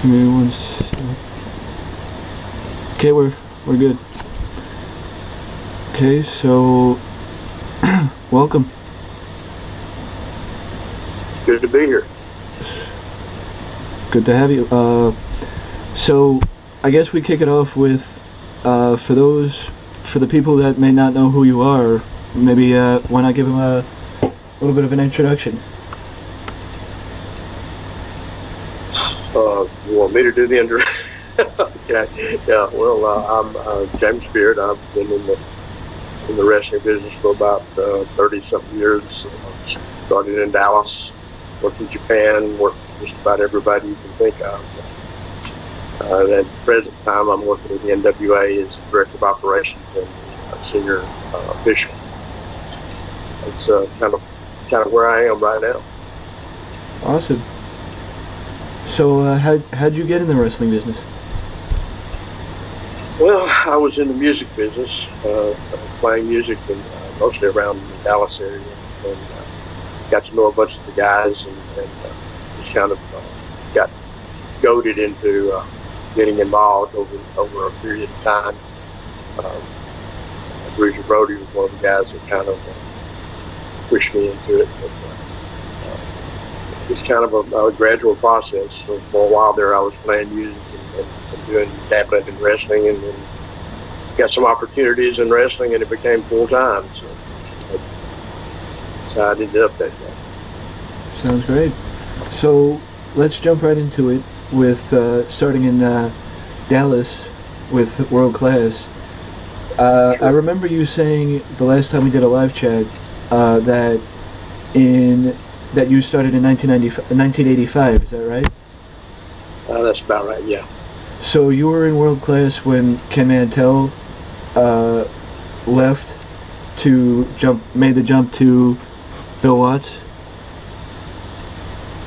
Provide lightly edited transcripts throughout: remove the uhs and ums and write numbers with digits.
Give me one Okay, we're good. Okay, so welcome. Good to be here. Good to have you. So I guess we kick it off with for the people that may not know who you are, maybe why not give them a little bit of an introduction? You want me to do the intro? Okay. Yeah. Well, I'm James Beard. I've been in the wrestling business for about 30-something years. Started in Dallas, worked in Japan, worked with just about everybody you can think of. At the present time, I'm working with the NWA as Director of Operations and Senior Official. It's kind of where I am right now. Awesome. So how'd you get in the wrestling business? Well, I was in the music business, playing music and mostly around the Dallas area, and got to know a bunch of the guys, and just kind of got goaded into getting involved over a period of time. Bruiser Brody was one of the guys that kind of pushed me into it. But, it's kind of a gradual process. So for a while there, I was playing music and doing dabbling in wrestling, and then got some opportunities in wrestling, and it became full time. So that's how I ended up that way. Sounds great. So let's jump right into it with starting in Dallas with World Class. Sure. I remember you saying the last time we did a live chat that you started in 1985, is that right? That's about right, yeah. So you were in World Class when Ken Mantell left made the jump to Bill Watts?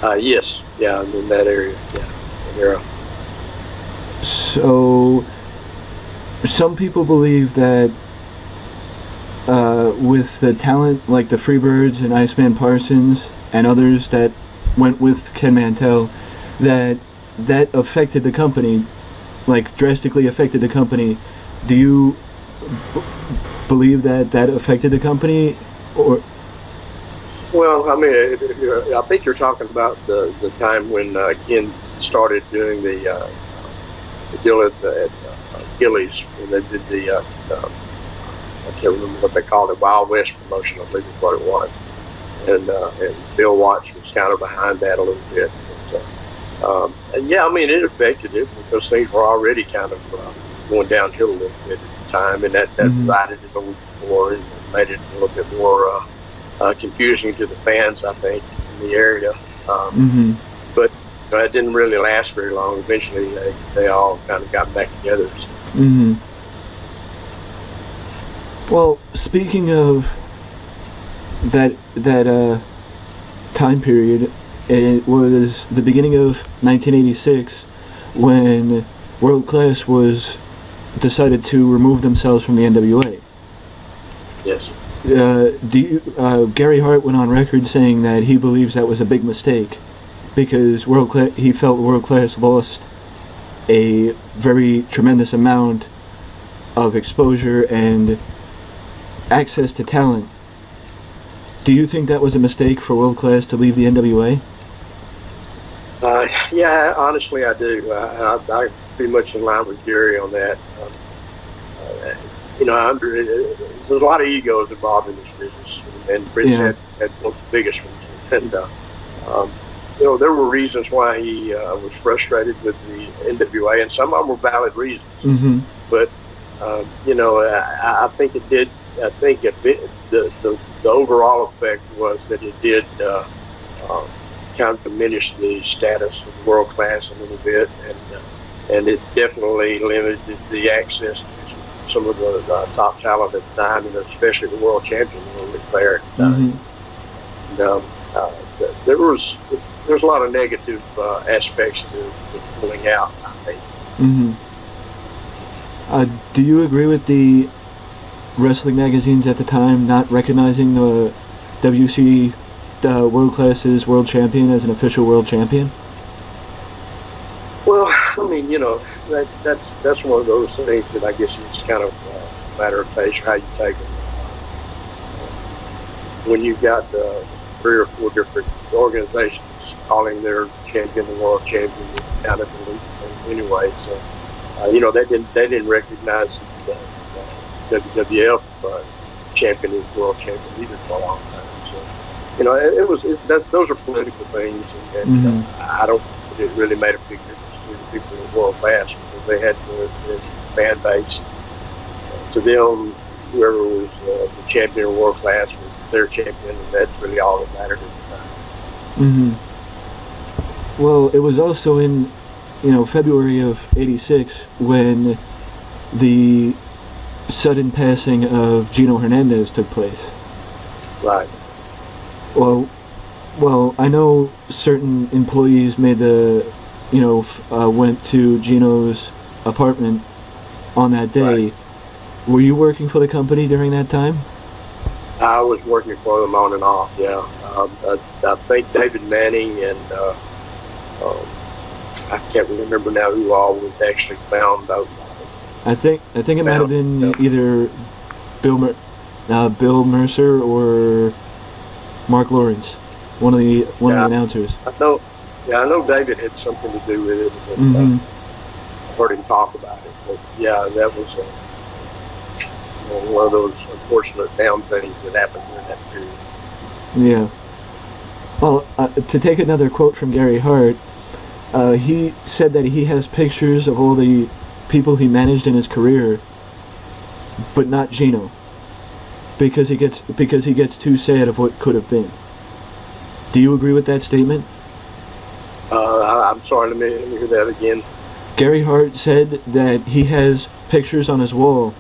Yes, yeah, I'm in that area, yeah, era. So some people believe that with the talent like the Freebirds and Iceman Parsons and others that went with Ken Mantell, that affected the company, like drastically affected the company. Do you believe that affected the company, or? Well, I mean, I think you're talking about the time when Ken started doing the deal at Gillies, when they did the I can't remember what they called it, Wild West promotion, I believe is what it was. And Bill Watts was kind of behind that a little bit. And yeah, I mean, it affected it because things were already kind of going downhill a little bit at the time, and that divided it a little more and made it a little bit more confusing to the fans, I think, in the area. But it didn't really last very long. Eventually, they all kind of got back together. So. Well, speaking of that time period, it was the beginning of 1986 when World Class was decided to remove themselves from the NWA. Yes. Gary Hart went on record saying that he believes that was a big mistake because he felt World Class lost a very tremendous amount of exposure and access to talent. Do you think that was a mistake for World Class to leave the NWA? Yeah, honestly, I do. I'm pretty much in line with Gary on that. There's a lot of egos involved in this business, and Chris had one of the biggest ones. And there were reasons why he was frustrated with the NWA, and some of them were valid reasons. But I think it did. I think the overall effect was that it did kind of diminish the status of World Class a little bit, and it definitely limited the access to some of the top talent at the time, and especially the world champion was there at the time. And there's a lot of negative aspects to pulling out, I think. Do you agree with the wrestling magazines at the time not recognizing the WC World Class's world champion as an official world champion? Well, I mean, that's one of those things that I guess it's kind of a matter of taste or how you take them. When you've got 3 or 4 different organizations calling their champion the world champion, it's kind of elite thing anyway. So, they didn't recognize the WWF champion as world champion either for a long time. So, those are political things, and I don't think it really made a big difference to the people in world class because they had the fan base. To them, whoever was the champion of world class was their champion, and that's really all that mattered at the time. Well, it was also in, February of '86 when the sudden passing of Gino Hernandez took place. Right. Well, I know certain employees made went to Gino's apartment on that day. Right. Were you working for the company during that time? I was working for them on and off, yeah. I think David Manning and I can't remember now who all was actually found out. I think it might have been either Bill Mercer or Mark Lawrence, one of the announcers. I know David had something to do with it, and I heard him talk about it. But yeah, that was one of those unfortunate down things that happened during that period. Yeah. Well, to take another quote from Gary Hart, he said that he has pictures of all the people he managed in his career, but not Gino, because he gets too sad of what could have been. Do you agree with that statement? I'm sorry, let me hear that again. Gary Hart said that he has pictures on his wall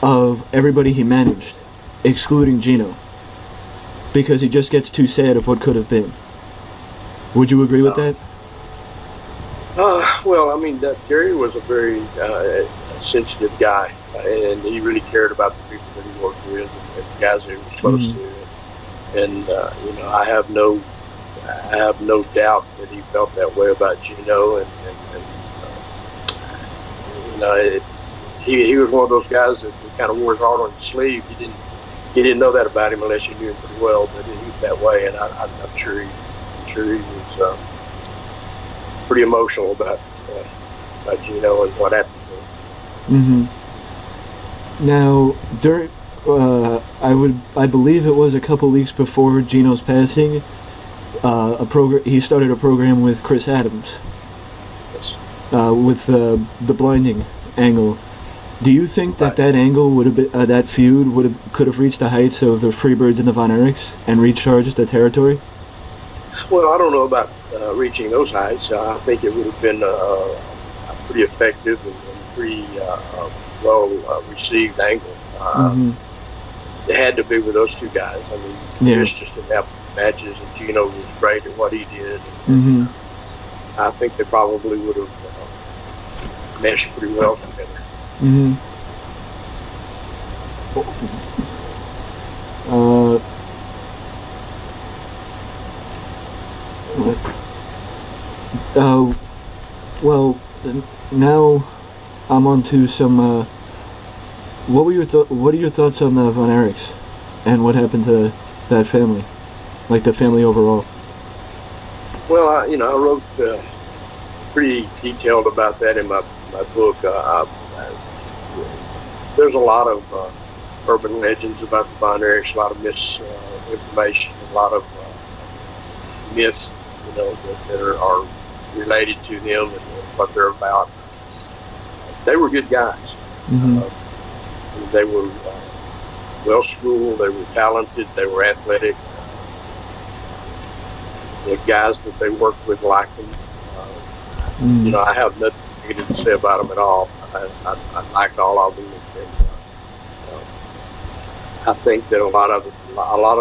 of everybody he managed, excluding Gino, because he just gets too sad of what could have been. Would you agree with that? Well, I mean, Gary was a very sensitive guy, and he really cared about the people that he worked with and the guys that he was close to. And I have no doubt that he felt that way about Gino, and he was one of those guys that kind of wore his heart on his sleeve. You didn't know that about him unless you knew him pretty well, but he was that way, and I'm sure he was pretty emotional about Gino and what happened to him. Now, during I believe it was a couple weeks before Gino's passing, he started a program with Chris Adams. Yes. With the blinding angle. Do you think that angle would have been that feud could have reached the heights of the Freebirds and the Von Erichs and recharged the territory? Well, I don't know about reaching those heights. I think it would have been pretty effective and pretty well received angle. It had to be with those two guys. I mean, Chris just didn't have matches, and Gino was great at what he did. And, I think they probably would have meshed pretty well together. Well, now I'm on to some. What are your thoughts on the Von Erichs and what happened to that family, like the family overall? Well, I wrote pretty detailed about that in my book. There's a lot of urban legends about the Von Erichs, a lot of misinformation, a lot of myths, that are related to them and what they're about. They were good guys. They were well schooled. They were talented. They were athletic. The guys that they worked with liked them. I have nothing negative to say about them at all. I liked all of them. And, I think that a lot of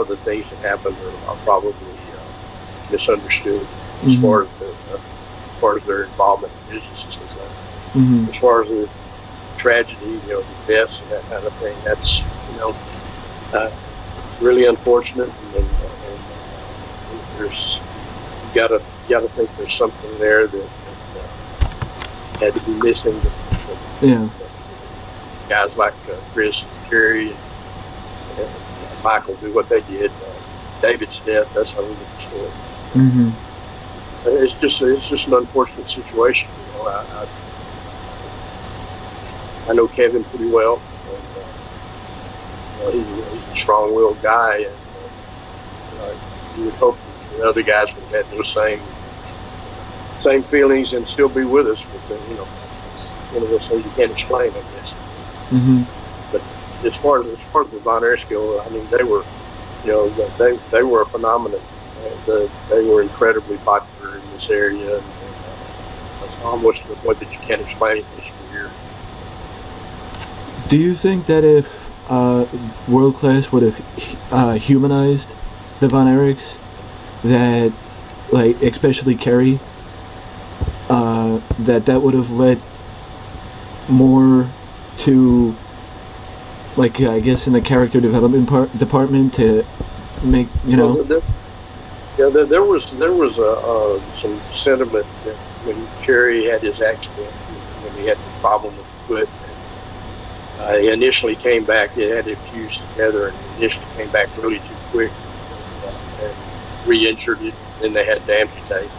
the things that happened are probably misunderstood as far as their involvement in businesses. As far as the tragedy, the deaths and that kind of thing, that's really unfortunate. And there's you got to think there's something there that had to be missing Yeah. guys like Chris and Kerry and Michael do what they did. David's death, that's a whole different story. Mm-hmm. It's just an unfortunate situation. You know, I know Kevin pretty well, and he's a strong-willed guy, and you would hope that the other guys would have had those same feelings and still be with us. But you know, one of those things you can't explain, I guess. Mm-hmm. But as far as the Von Erskine skill, I mean, they were a phenomenon. They were incredibly popular in this area, and that's almost to the point that you can't explain it this year. Do you think that if World Class would have humanized the Von Erichs, that, like, especially Kerry, that would have led more to, like, I guess in the character development department to make, you know? Well, there was some sentiment that when Kerry had his accident, when he had the problem with the foot, he initially came back. They had it fused together, and initially came back really too quick and re-injured it. Then they had to amputate.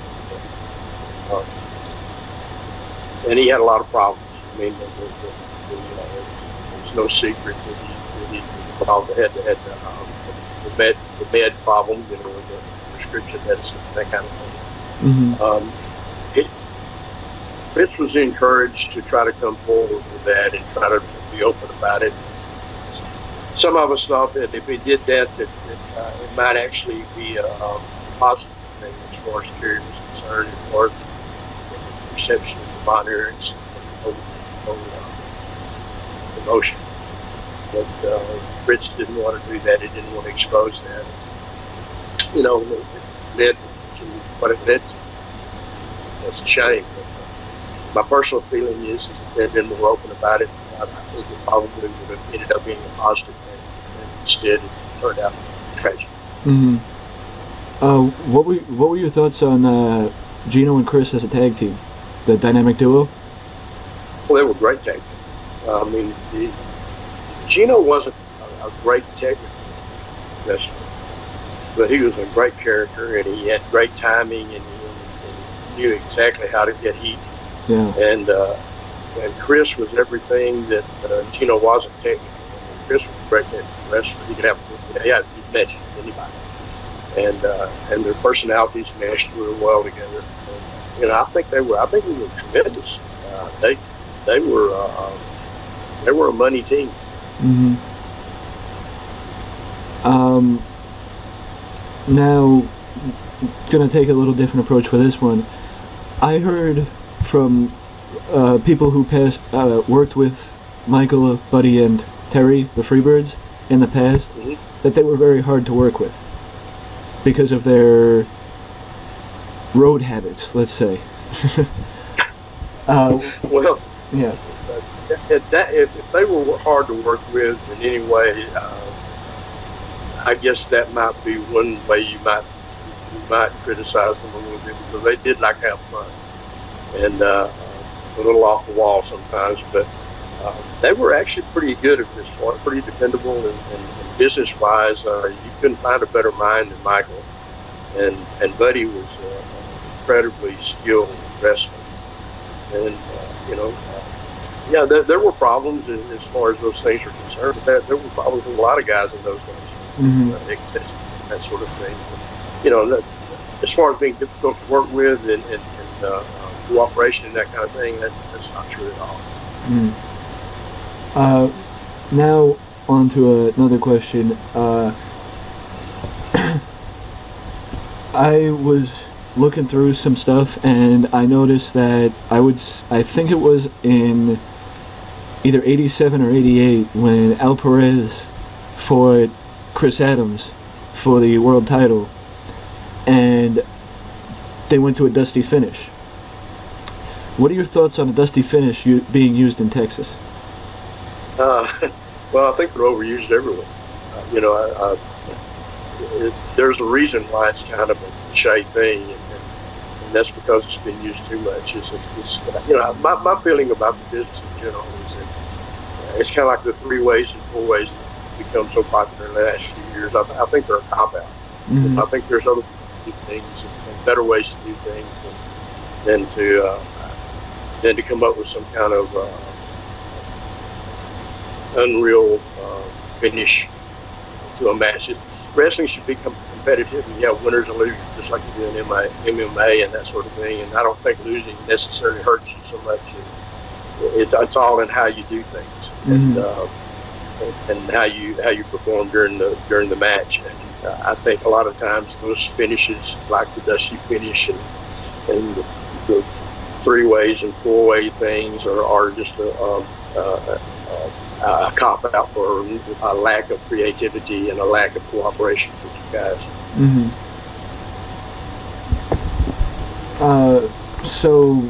And he had a lot of problems. I mean, it's no secret that he had the med problem, you know, the prescription medicine, that kind of thing. Mm-hmm. Fitz was encouraged to try to come forward with that and try to be open about it. Some of us thought that if he did that, it might actually be a positive thing as far as Kerry was concerned, as far as the perception of the Von Erichs emotion. But Fritz didn't want to do that. He didn't want to expose that. You know, it led to what it led to. That's a shame. But, my personal feeling is if they'd been more open about it, I think it probably would have ended up being a positive thing. And instead, it turned out tragic. Mm-hmm. What were your thoughts on Gino and Chris as a tag team, the dynamic duo? Well, they were great tag team. I mean, Gino wasn't a great technical wrestler, but he was a great character, and he had great timing, and he knew exactly how to get heat. Yeah. And Chris was everything that Gino wasn't technical. Chris was a great technical wrestler. He could match anybody, and their personalities meshed really well together. And, you know, I think they were tremendous. They were a money team. Mm-hmm. Now, gonna take a little different approach for this one. I heard from people who worked with Michael, Buddy, and Terry, the Freebirds, in the past, mm-hmm. that they were very hard to work with because of their road habits, let's say. Well, yeah. If they were hard to work with in any way, I guess that might be one way you might criticize them a little bit, because they did like to have fun and a little off the wall sometimes, but they were actually pretty good at this point, pretty dependable, and business-wise, you couldn't find a better mind than Michael, and Buddy was incredibly skilled wrestler, and you know. Yeah, there were problems as far as those things are concerned, but there were problems with a lot of guys in those days. Mm-hmm. That sort of thing. But, you know, as far as being difficult to work with and cooperation and that kind of thing, that's not true at all. Mm. Now, on to another question. I was looking through some stuff, and I noticed that I think it was in either 87 or 88 when Al Perez fought Chris Adams for the world title, and they went to a dusty finish. What are your thoughts on a dusty finish being used in Texas? Well, I think they're overused everywhere. You know, there's a reason why it's kind of a cliche thing, and and that's because it's been used too much. My feeling about the business in general is that it's kind of like the 3 ways and 4 ways that become so popular in the last few years. I think they're a cop-out. Mm-hmm. I think there's other ways to do things and better ways to do things than to come up with some kind of unreal finish to a match. Wrestling should become competitive, and you have winners and losers, just like you do in MMA and that sort of thing. And I don't think losing necessarily hurts you so much. It's all in how you do things, and how you perform during the match. And I think a lot of times those finishes, like the Dusty finish and the 3 ways and 4 way things, are just a cop out for a lack of creativity and a lack of cooperation with you guys. Mm-hmm. So,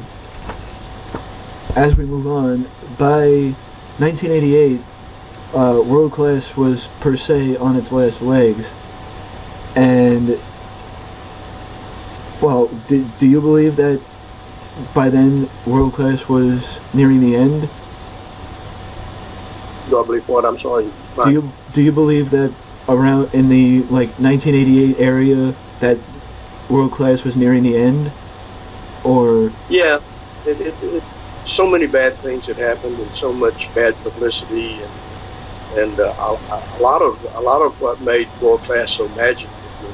as we move on, by 1988, World Class was per se on its last legs, and well, do you believe that by then World Class was nearing the end? Do I believe what? I'm sorry. Do you believe that around in the 1988 area that World Class was nearing the end, or? Yeah, so many bad things had happened and so much bad publicity and a lot of what made World Class so magical was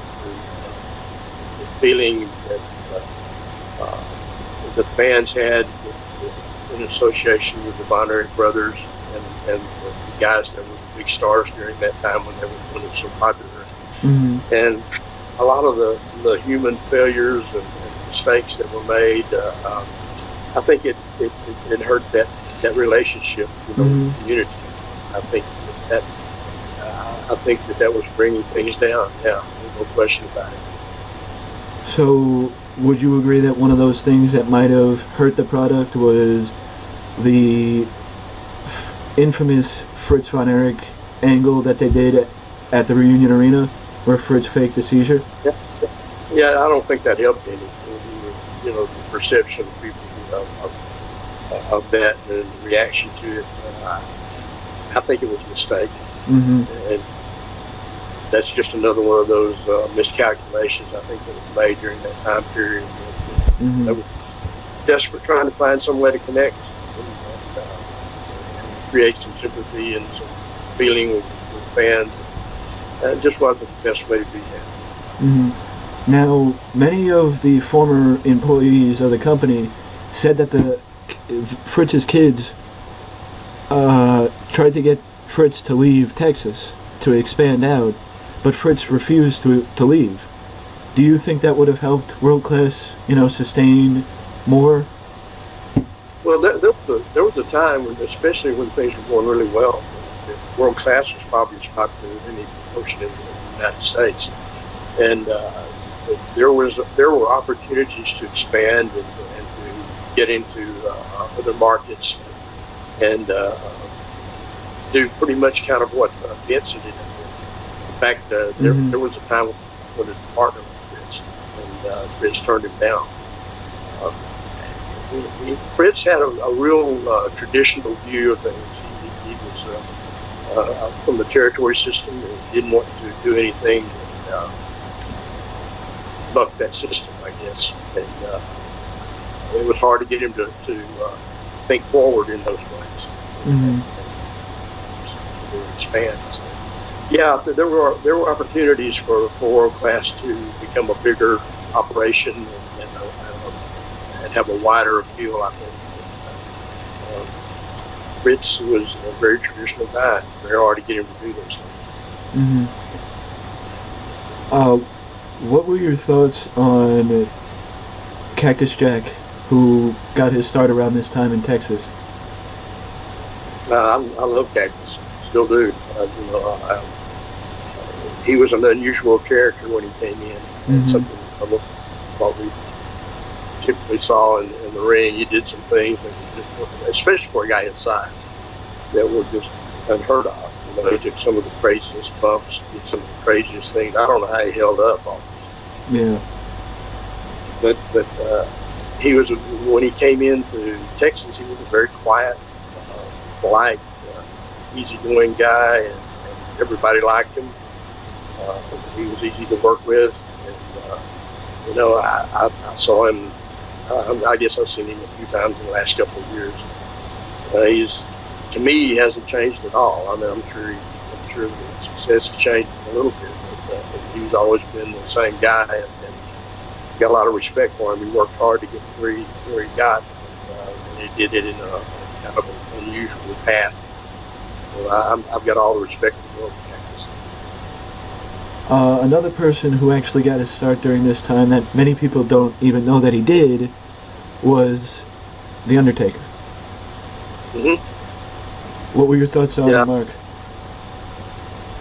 the feeling that the fans had in association with the Von Erich brothers and the guys that were big stars during that time when it was so popular. Mm-hmm. And a lot of the human failures and mistakes that were made, I think it hurt that relationship, mm-hmm. community. I think that was bringing things down. Yeah, there's no question about it. So, would you agree that one of those things that might have hurt the product was the infamous Fritz Von Erich angle that they did at the Reunion Arena, where Fritz faked a seizure? Yeah, I don't think that helped any. The perception of people of that and the reaction to it. I think it was a mistake, mm-hmm. and that's just another one of those miscalculations I think that was made during that time period. Mm-hmm. They were desperate, trying to find some way to connect and create some sympathy and some feeling with fans. It just wasn't the best way to do that. Mm-hmm. Now, many of the former employees of the company said that Fritz's kids tried to get Fritz to leave Texas to expand out, but Fritz refused to leave. Do you think that would have helped World Class, sustain more? Well, there was a time, especially when things were going really well, that World Class was probably as popular as any promotion in the United States, and there were opportunities to expand and to get into other markets and do pretty much kind of what Vince did. In fact, mm-hmm. there was a time when his partner was Fritz, and Fritz turned him down. Fritz had a real traditional view of things. He was from the territory system, and he didn't want to do anything that buck that system, I guess. And it was hard to get him to think forward in those ways. Mm-hmm. And expand. So, yeah, there were opportunities for World Class to become a bigger operation and have a wider appeal, I think. Fritz was a very traditional guy. Very hard to get him to do those things. Mm-hmm. What were your thoughts on Cactus Jack, who got his start around this time in Texas? I love Cactus. Still do. He was an unusual character when he came in. Mm-hmm. Something what we typically saw in the ring. He did some things, especially for a guy his size, that were just unheard of. He took some of the craziest bumps, did some of the craziest things. I don't know how he held up all this. Yeah. but he was, when he came into Texas, he was a very quiet, polite, easygoing guy, and everybody liked him. He was easy to work with, and I saw him. I guess I've seen him a few times in the last couple of years. To me, he hasn't changed at all. I mean, I'm sure the success has changed a little bit, but he's always been the same guy, and got a lot of respect for him. He worked hard to get where he got, and he did it in a kind of an unusual path. So I've got all the respect in the world for Texas. Another person who actually got his start during this time that many people don't even know that he did was The Undertaker. Mm-hmm. What were your thoughts on it, Mark?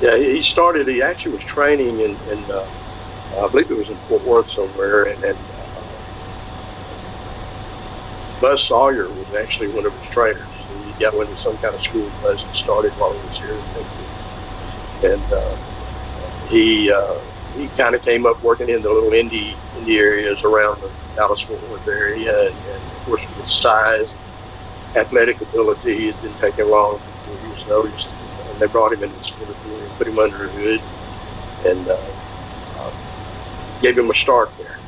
Yeah, he actually was training in I believe it was in Fort Worth somewhere, and Buzz Sawyer was actually one of his trainers. He got into some kind of school Buzz and started while he was here in Texas. And he kind of came up working in the little indie areas around the Dallas-Fort Worth area, and of course with size, athletic ability, it didn't take him long before he was noticed. And they brought him into the sport and put him under a hood, and gave him a start there.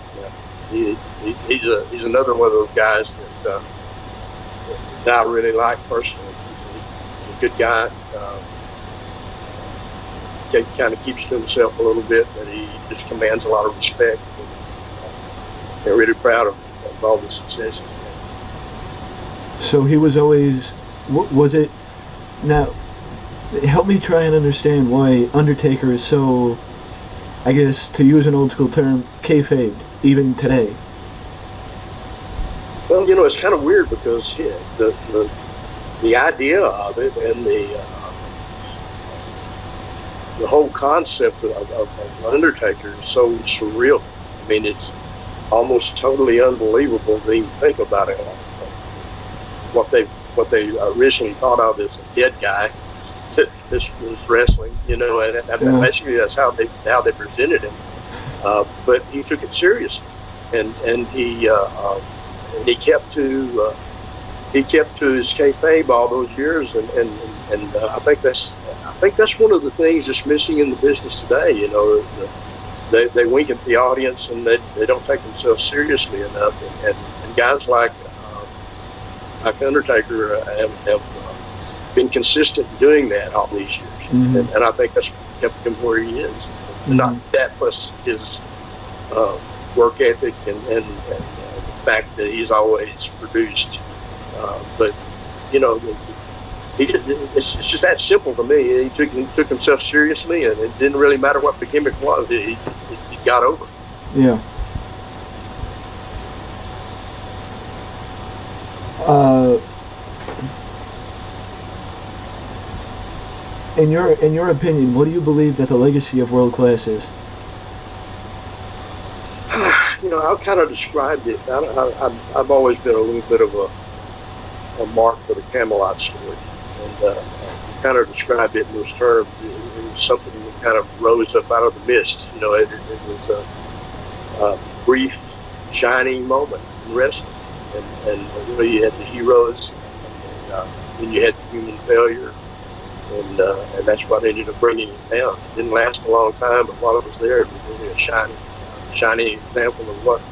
Yeah. He's another one of those guys that I really like personally. He's a good guy. Kind of keeps to himself a little bit, but he just commands a lot of respect. And they're really proud of all the successes. So he was always, was it, now, help me try and understand why Undertaker is so, I guess, to use an old school term, kayfabed, even today. Well, it's kind of weird because the idea of it and the whole concept of Undertaker is so surreal. I mean, it's almost totally unbelievable to even think about it. What they originally thought of as a dead guy, this was wrestling, and basically that's how they presented him. But he took it seriously, and he kept to his kayfabe all those years, and I think that's one of the things that's missing in the business today. They wink at the audience, and they don't take themselves seriously enough, and guys like Undertaker have been consistent in doing that all these years. Mm-hmm. And I think that's kept him where he is. Mm-hmm. Not that, plus his work ethic and the fact that he's always produced. But it's just that simple to me. He took himself seriously, and it didn't really matter what the gimmick was. He got over it. Yeah. In your opinion, what do you believe that the legacy of World Class is? I've kind of described it. I've always been a little bit of a mark for the Camelot story, and kind of described it in those terms. It was something that kind of rose up out of the mist. It was a brief, shining moment in wrestling, and you had the heroes, and then you had the human failure. And that's what ended up bringing it down. It didn't last a long time, but while it was there, it was really a shining example of what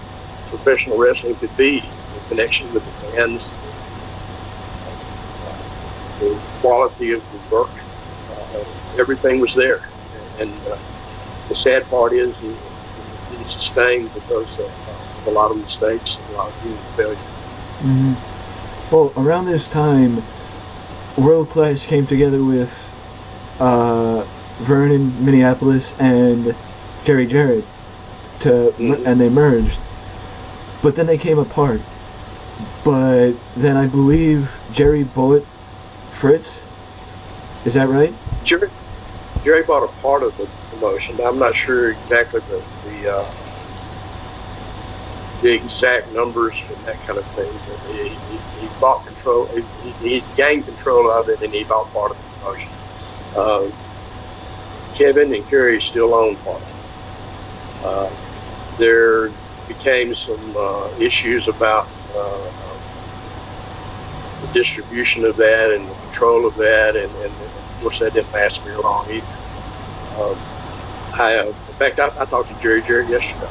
professional wrestling could be, the connection with the fans, the quality of the work. Everything was there. And the sad part is it didn't sustain because of a lot of mistakes and a lot of human failure. Mm-hmm. Well, around this time, World Class came together with Vernon, Minneapolis, and Jerry Jarrett, and they merged. But then they came apart. But then I believe Jerry bought Fritz. Is that right? Jerry bought a part of the promotion. I'm not sure exactly the exact numbers and that kind of thing. But he bought control. He gained control of it, and he bought part of the promotion. Kevin and Kerry still own part of it. became some issues about the distribution of that and the control of that, and of course that didn't last very long either. In fact, I talked to Jerry yesterday.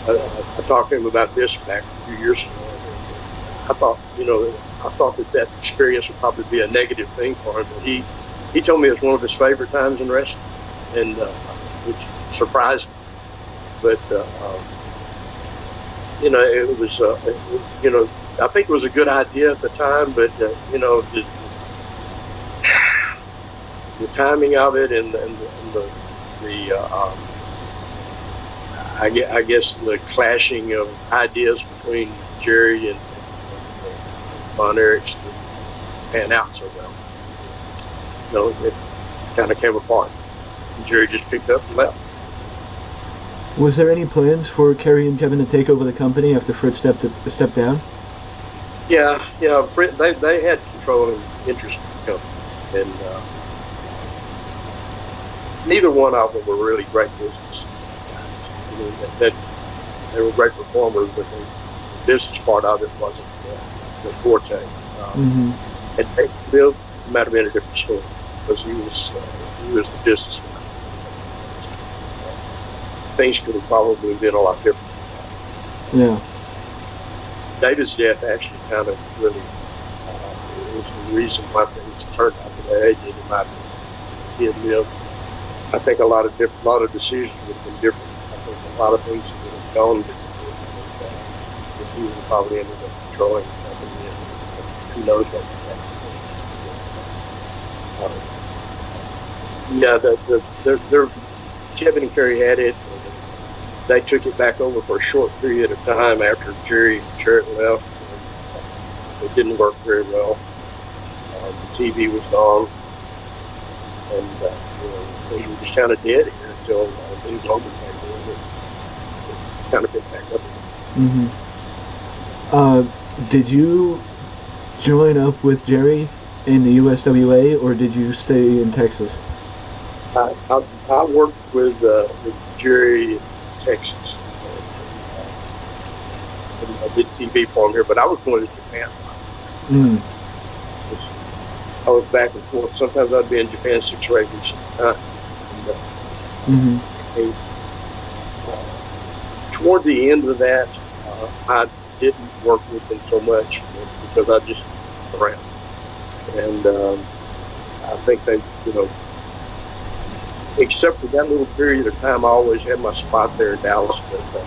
I talked to him about this back a few years ago. I thought, that experience would probably be a negative thing for him. But he told me it was one of his favorite times in wrestling, and which surprised me. But it was, I think it was a good idea at the time. But the timing of it and I guess the clashing of ideas between Jerry and Von Erichs didn't pan out so well. It kind of came apart. And Jerry just picked up and left. Was there any plans for Kerry and Kevin to take over the company after Fritz stepped down? Yeah. Fritz, they had controlling interest in the company, and neither one of them were really great business guys. They were great performers, but the business part of it wasn't the forte. And Bill might have been a different story because he was the businessman. Things could have probably been a lot different. Yeah. David's death actually kind of really was the reason why things turned out the way they did. In my opinion, he had lived. I think a lot of decisions would have been different. I think a lot of things would have gone differently. If he would have probably ended up controlling the company, and who knows what would happen. Kevin and Kerry had it. They took it back over for a short period of time after Jerry and Jarrett left. It didn't work very well. The TV was gone, and things were just kind of dead here until things opened back in. It kind of picked back up. Did you join up with Jerry in the USWA, or did you stay in Texas? I worked with Jerry in Texas. And I did TV for him here, but I was going to Japan. I was back and forth. Sometimes I'd be in Japan 6 or 8 weeks at a time. Toward the end of that, I didn't work with them so much because I just around. And I think they, except for that little period of time, I always had my spot there in Dallas. But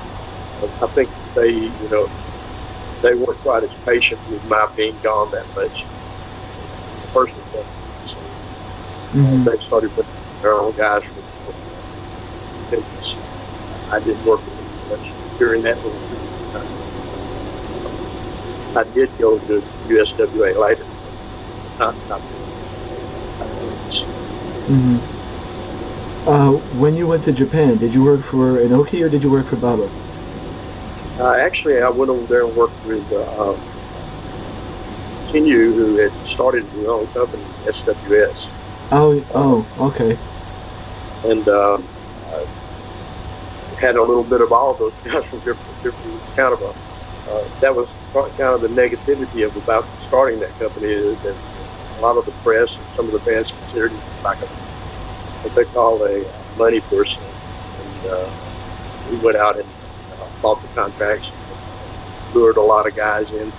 I think they weren't quite as patient with my being gone that much. Personally, so they started putting their own guys for business. I didn't work with them much during that little period of time. I did go to USWA later, not. When you went to Japan, did you work for Inoki or did you work for Baba? Actually, I went over there and worked with Kinyu, who had started his own company, SWS. Oh, okay. And had a little bit of all those guys from different kind of that was kind of the negativity about starting that company, is that a lot of the press and some of the fans considered it like what they call a money person. And we went out and bought the contracts, lured a lot of guys in,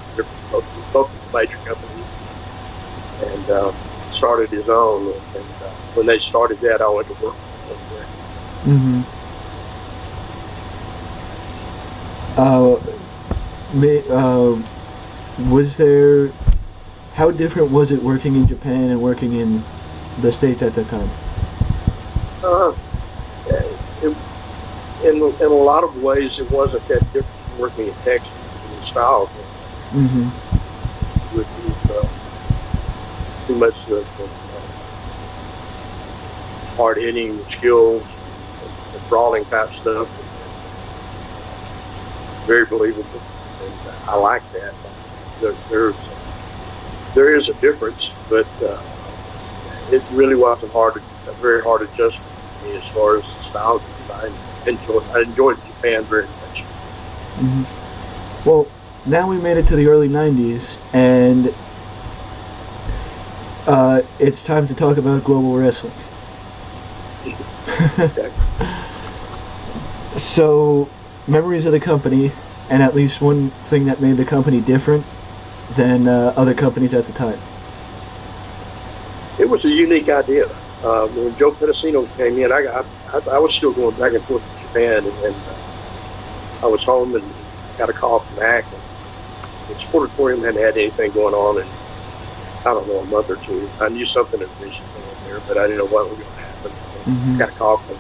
both of the major companies, and started his own. And when they started that, I went to work over there. Was there? How different was it working in Japan and working in the States at that time? In a lot of ways, it wasn't that different from working in Texas in the style. With too much hard hitting skills, the brawling type stuff. Very believable, and I like that. There is a difference, but it really wasn't a very hard adjustment for me as far as the style. I enjoyed Japan very much. Hmm. Well, now we made it to the early 90s, and it's time to talk about global wrestling. Okay. So, memories of the company, and at least one thing that made the company different than other companies at the time. It was a unique idea. When Joe Pedicino came in, I was still going back and forth to Japan, and I was home and got a call from Mac. And the Sportatorium hadn't had anything going on in, I don't know, a month or two. I knew something had been going there, but I didn't know what was going to happen. Mm-hmm. Got a call from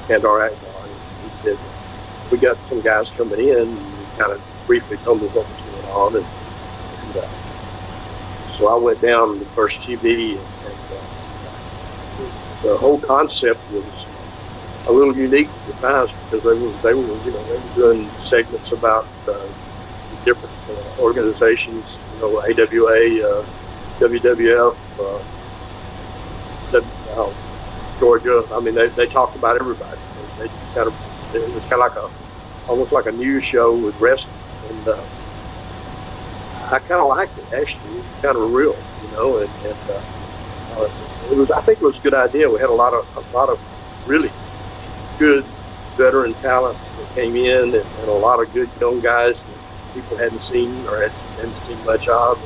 Kandar Akbar, and he said, we got some guys coming in, and he kind of briefly told me what was going on. And so I went down to the first TV, and the whole concept was a little unique at the times because they were doing segments about different organizations, AWA, WWF, Georgia. I mean, they talked about everybody. They kind of, it was kind of like almost like a news show with wrestling, and I kind of liked it actually. It was kind of real, it was. I think it was a good idea. We had a lot of really good veteran talent that came in, and a lot of good young guys that people hadn't seen or hadn't seen much of.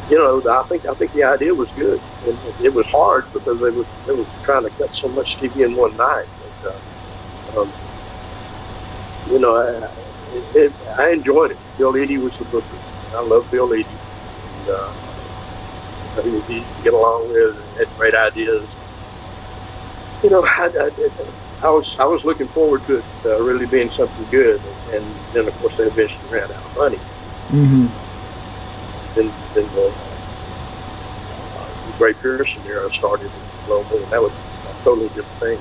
I think the idea was good, and it was hard because they were trying to cut so much TV in one night. But, I enjoyed it. Bill Eadie was the booker. I love Bill Eadie. And, he was easy to get along with and had great ideas. I was looking forward to it really being something good, and then of course they eventually ran out of money. Mm-hmm. Then the Ray Pearson era started global, and that was a totally different thing.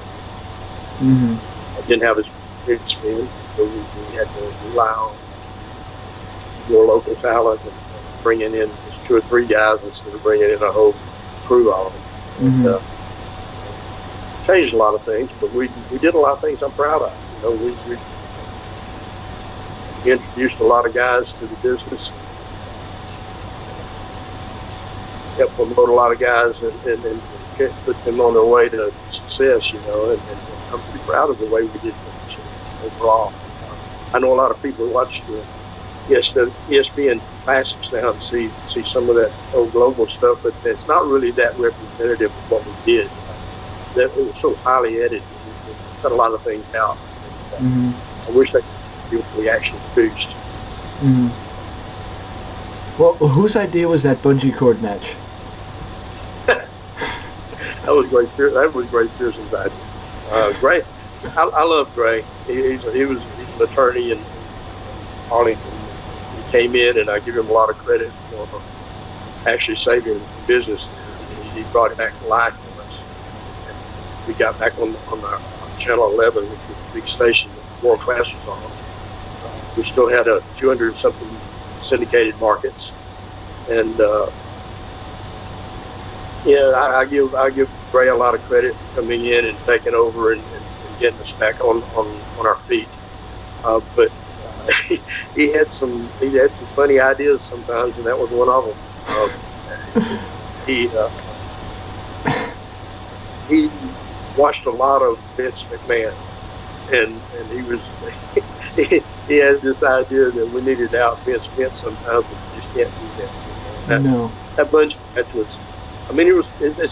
Mm-hmm. I didn't have as big spin, so we had to rely on more local talent and bringing in just 2 or 3 guys instead of bringing in a whole crew of them. Mm-hmm. And, changed a lot of things, but we did a lot of things I'm proud of. We introduced a lot of guys to the business, helped promote a lot of guys, and put them on their way to success. And I'm pretty proud of the way we did things overall. I know a lot of people watch the ESPN classics now and see some of that old global stuff, but it's not really that representative of what we did. That it was so highly edited, it cut a lot of things out. Mm-hmm. I wish they could do what we actually produced. Mm-hmm. Well, whose idea was that bungee cord match? That was Gray Pearson's idea. Gray, I love Gray. He was an attorney in Arlington. He came in, and I give him a lot of credit for actually saving the business. He brought it back to life. We got back on our Channel 11, which was a big station that World Class was on. We still had 200-something syndicated markets, and I give Gray a lot of credit for coming in and taking over and getting us back on our feet. But he had some funny ideas sometimes, and that was one of them. He watched a lot of Vince McMahon, and he was he had this idea that we needed to out Vince sometimes, but you just can't do that. No. That bunch that was. I mean,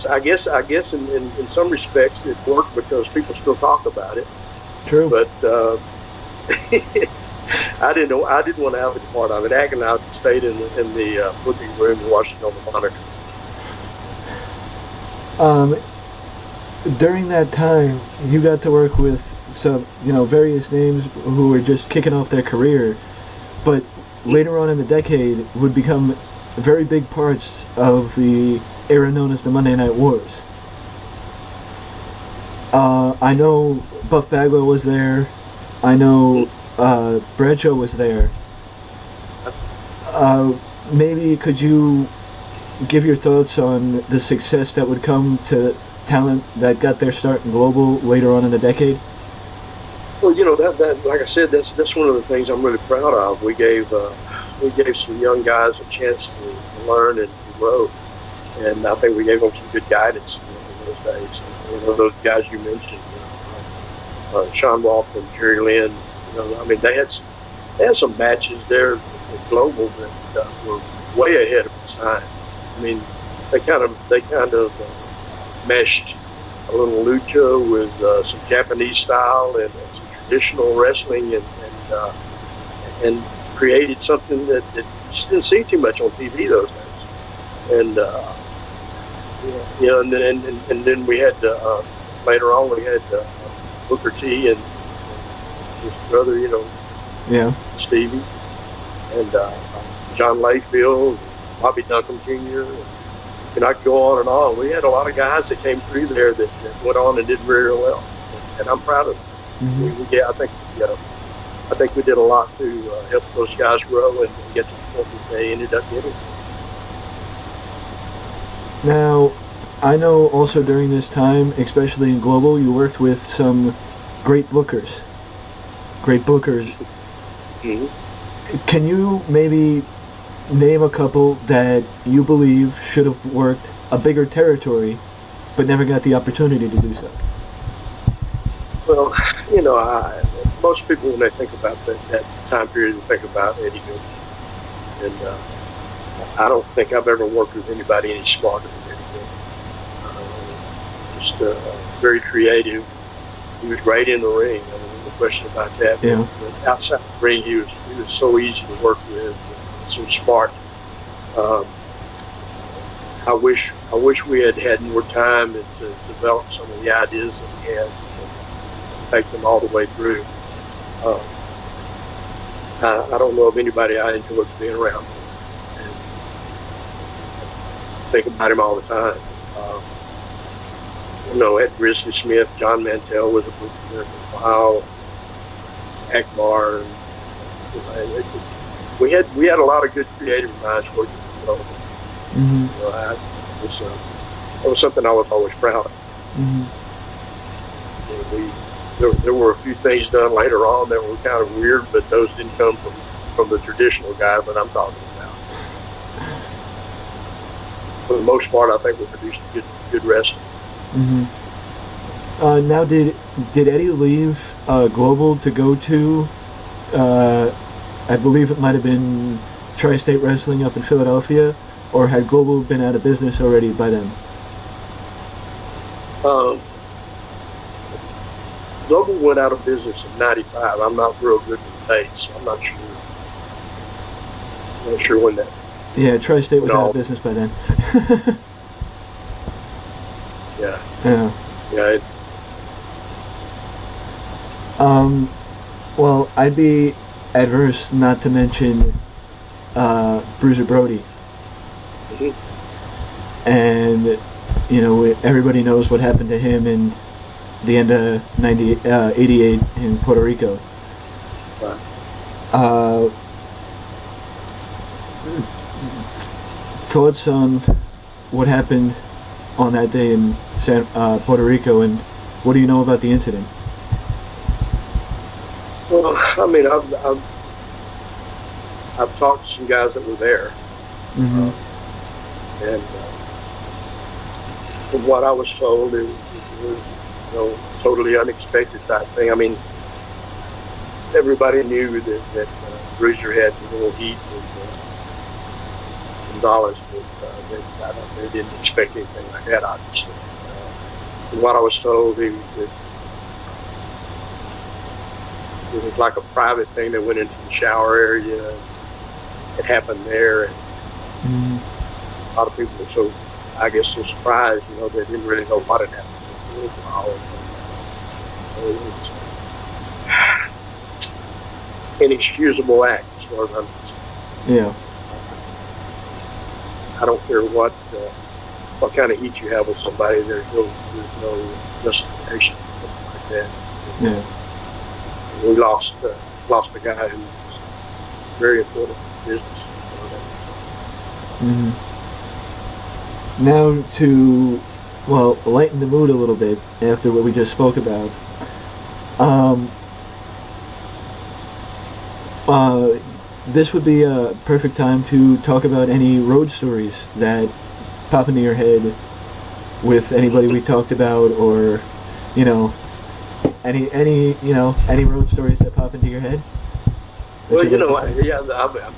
I guess in some respects it worked because people still talk about it. True. But I didn't want to have any part of it. Ag and I stayed in the booking room and watched it on the monitor. During that time, you got to work with some, various names who were just kicking off their career, but later on in the decade would become very big parts of the era known as the Monday Night Wars. I know Buff Bagwell was there. I know Bradshaw was there. Maybe could you give your thoughts on the success that would come to talent that got their start in global later on in the decade? Well, that like I said, that's one of the things I'm really proud of. We gave some young guys a chance to learn and to grow, and I think we gave them some good guidance in those days. Those guys you mentioned, Sean Walton, Jerry Lynn. I mean, they had some matches there at Global that were way ahead of its time. I mean, they kind of meshed a little lucha with some Japanese style and some traditional wrestling, and created something that you just didn't see too much on TV those days. And and then we had later on we had Booker T and his brother, Yeah. Stevie, and John Layfield, Bobby Duncan Jr. And I could go on and on. We had a lot of guys that came through there that went on and did very well, and I'm proud of them. I think we did a lot to help those guys grow and get to the point that they ended up getting. Now, I know also during this time, especially in Global, you worked with some great bookers. Mm-hmm. Can you maybe name a couple that you believe should have worked a bigger territory, but never got the opportunity to do so? Well, most people, when they think about that time period, they think about Eddie Goodman. And I don't think I've ever worked with anybody any smarter than Eddie Goodman. Just very creative. He was right in the ring. I mean, no question about that. Yeah. But outside the ring, he was so easy to work with, so smart. I wish we had more time to develop some of the ideas that we had and take them all the way through. I don't know of anybody I enjoyed being around and think about him all the time. Ed Grizzly Smith, John Mantell was a booker there for a while, Akbar. We had a lot of good creative minds working together. Mm-hmm. That was something I was always proud of. Mm-hmm. There were a few things done later on that were kind of weird, but those didn't come from the traditional guy that I'm talking about. For the most part, I think we produced good wrestling. Mm-hmm. Now, did Eddie leave Global to go to, I believe it might have been Tri-State Wrestling up in Philadelphia, or had Global been out of business already by then? Global went out of business in '95. I'm not real good with dates, so I'm not sure. I'm not sure when that. Yeah, Tri-State was out of business by then. Yeah. Yeah. Yeah. Well, I'd be adverse not to mention Bruiser Brody. Mm-hmm. And everybody knows what happened to him in the end of 88 in Puerto Rico. Right. Thoughts on what happened on that day in Puerto Rico, and what do you know about the incident? Well, I mean, I've talked to some guys that were there, Mm-hmm. And from what I was told, it was totally unexpected type thing. I mean, everybody knew that Bruiser had a little heat with Gonzalez, but they didn't expect anything like that, obviously. From what I was told, it was like a private thing that went into the shower area. It happened there, and Mm-hmm. a lot of people were so surprised, they didn't really know what had happened. It was an inexcusable act, as far as I'm concerned. Yeah. I don't care what kind of heat you have with somebody. There's no justification for something like that. Yeah. We lost a guy who was very important to business. Mm-hmm. Now to, lighten the mood a little bit after what we just spoke about. this would be a perfect time to talk about any road stories that pop into your head with anybody we talked about, or you know, any road stories that pop into your head. Well, you know,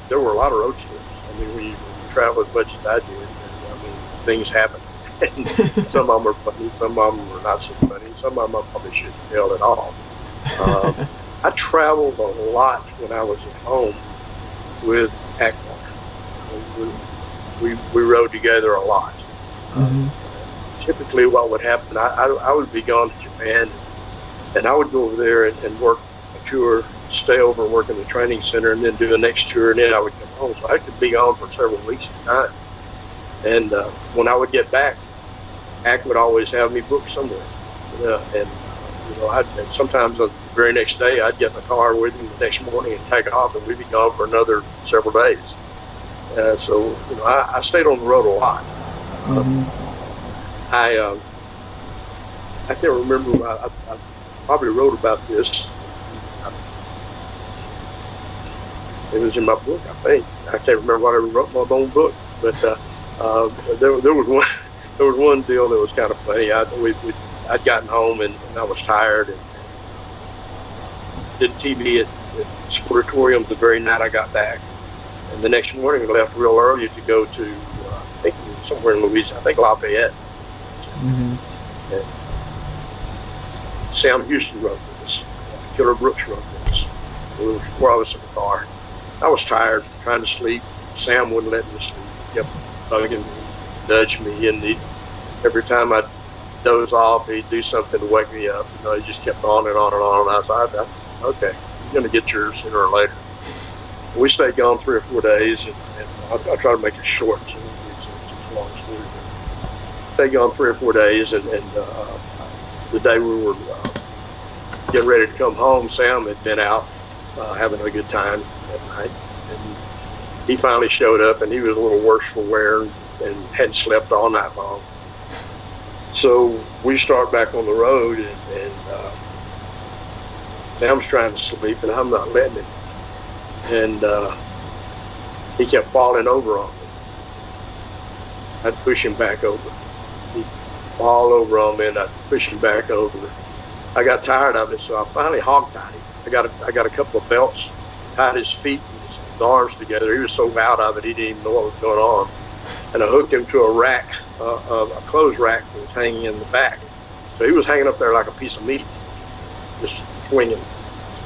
there were a lot of road stories. I mean, when you travel as much as I did, I mean, things happen. And some of them are funny, some of them are not so funny, some of them I probably shouldn't tell at all. I traveled a lot when I was at home with Akbar. We rode together a lot. Typically, what would happen, I would be gone to Japan, and I would go over there and work a tour, stay over and work in the training center, and then do the next tour, and then I would come home. So I could be gone for several weeks at a time. And when I would get back, Ak would always have me booked somewhere. And sometimes the very next day, I'd get in the car with him the next morning and take off, and we'd be gone for another several days. So I stayed on the road a lot. I can't remember. I probably wrote about this. It was in my book, I think. I can't remember what I wrote in my own book, but there was one deal that was kind of funny. I'd gotten home and I was tired, and did TV at Sportatorium the very night I got back. And the next morning I left real early to go to, I think it was somewhere in Louisiana, I think Lafayette. And Sam Houston wrote this. Killer Brooks wrote this. It was 4 of us in the car. I was tired, trying to sleep. Sam wouldn't let me sleep. He kept bugging me, nudged me, and every time I'd doze off, he'd do something to wake me up. He just kept on and on and on. And I thought, okay, you're going to get yours sooner or later. We stayed gone 3 or 4 days, and I'll try to make it short, so it's a long story. Stayed gone 3 or 4 days, and the day we were getting ready to come home, Sam had been out having a good time that night, and he finally showed up, and he was a little worse for wear and hadn't slept all night long. So we start back on the road, and Sam's trying to sleep, and I'm not letting him. And he kept falling over on me. I'd push him back over. He'd fall over on me, and I'd push him back over. I got tired of it, so I finally hog-tied him. I got a couple of belts, tied his feet and his arms together. He was so out of it, he didn't even know what was going on. And I hooked him to a rack, a clothes rack that was hanging in the back. So he was hanging up there like a piece of meat, just swinging.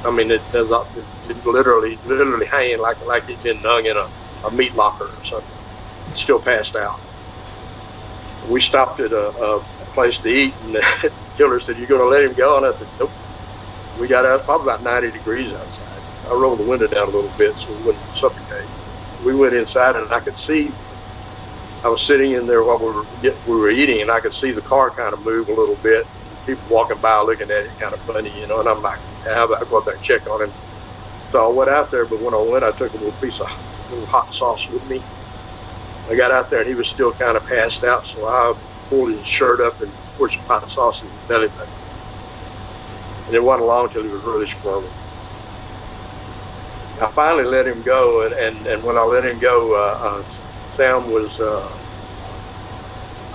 I mean, it literally hanging like he'd been hung in a meat locker or something. Still passed out. We stopped at a place to eat, and the killer said, "You going to let him go?" And I said, "Nope." We got out, probably about 90 degrees outside. I rolled the window down a little bit so we wouldn't suffocate. We went inside, and I could see. I was sitting in there while we were eating, and I could see the car kind of move a little bit. People walking by looking at it, kind of funny, And I'm like, I'll go up there and check on him. So I went out there, but when I went, I took a little piece of hot sauce with me. I got out there, and he was still kind of passed out, so I pulled his shirt up and poured some hot sauce in his belly button. And it wasn't long until he was really squirming. I finally let him go, and when I let him go, Sam was a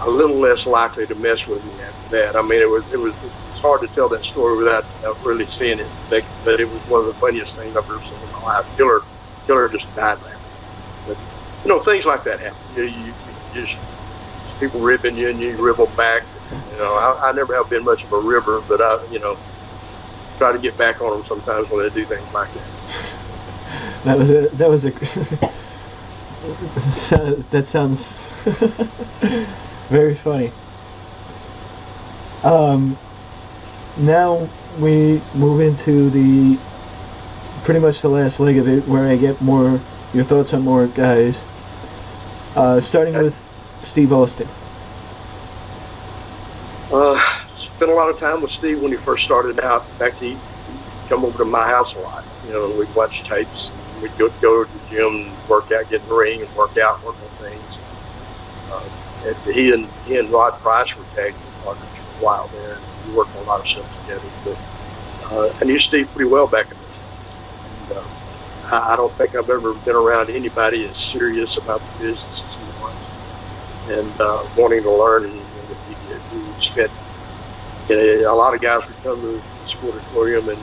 little less likely to mess with me after that. I mean, it's hard to tell that story without really seeing it, but it was one of the funniest things I've ever seen in my life. Killer just died laughing. But things like that happen. You just people ribbing you, and you ribble back. I never have been much of a ribber, but I try to get back on them sometimes when they do things like that. That sounds very funny. Now we move into pretty much the last leg of it, where I get your thoughts on more guys. Starting with Steve Austin. Spent a lot of time with Steve when he first started out. In fact, he'd come over to my house a lot. We'd watch tapes. We'd go to the gym, and work out, get in the ring, and work out, work on things. He and Rod Price were tag team partners for a while there. And we worked on a lot of stuff together. But I knew Steve pretty well back in the day. I don't think I've ever been around anybody as serious about the business as he was, and wanting to learn. And he did. He spent. A lot of guys would come to the sportatorium and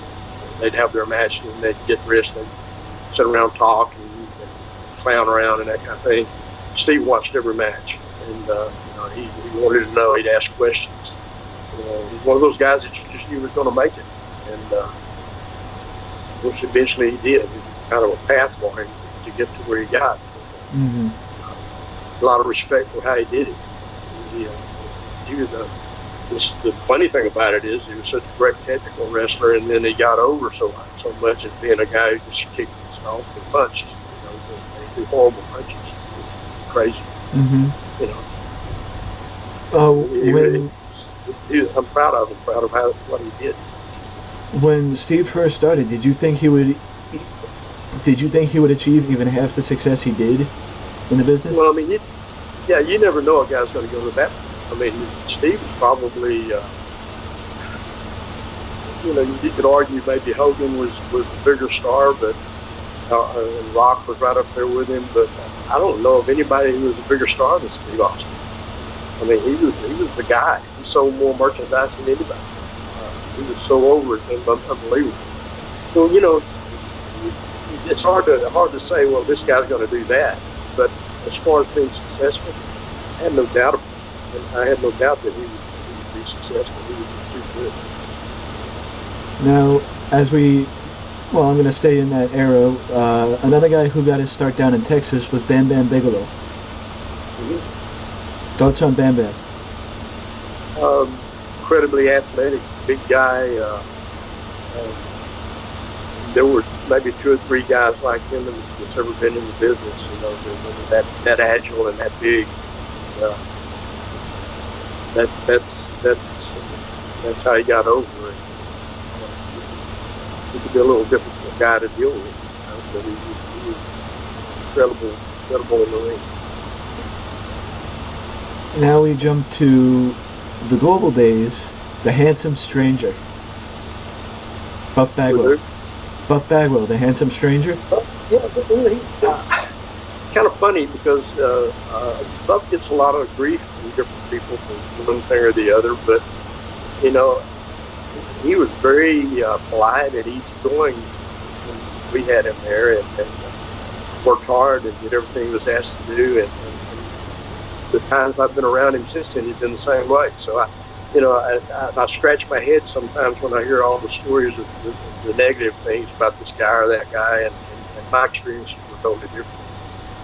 they'd have their matches and they'd get dressed and sit around, talk and clown around and that kind of thing. Steve watched every match, and he wanted to know. He'd ask questions. He's one of those guys that you just knew was going to make it, and which eventually he did. It was kind of a path for him to get to where he got. Mm-hmm. A lot of respect for how he did it. He was the funny thing about it is he was such a great technical wrestler, and then he got over so much as being a guy who just kicked himself and punched. They do horrible punches. Crazy. Mm-hmm. I'm proud of him. Proud of what he did. When Steve first started, did you think he would achieve even half the success he did in the business? Well, I mean, you never know a guy's going to go to that. I mean, Steve was probably, you could argue maybe Hogan was a bigger star, but and Rock was right up there with him. But I don't know of anybody who was a bigger star than Steve Austin. I mean, he was the guy. He sold more merchandise than anybody. He was so over it, and unbelievable. So it's hard to say, well, this guy's going to do that. But as far as being successful, I had no doubt about it. And I had no doubt that he would be successful. He would be too good. Now, I'm going to stay in that era. Another guy who got his start down in Texas was Bam Bam Bigelow. Mm-hmm. Thoughts on Bam Bam? Incredibly athletic, big guy. There were maybe 2 or 3 guys like him that's ever been in the business. That agile and that big. That's how he got over it. He could be a little difficult guy to deal with, but he was incredible in the ring. Now we jump to the global days, the handsome stranger, Buff Bagwell. Buff Bagwell, the handsome stranger. Kind of funny because Buff gets a lot of grief from different people for one thing or the other, but he was very polite and easygoing when we had him there, and worked hard and did everything he was asked to do. And the times I've been around him since then, he's been the same way. So I scratch my head sometimes when I hear all the stories of the negative things about this guy or that guy, and my experiences were totally different.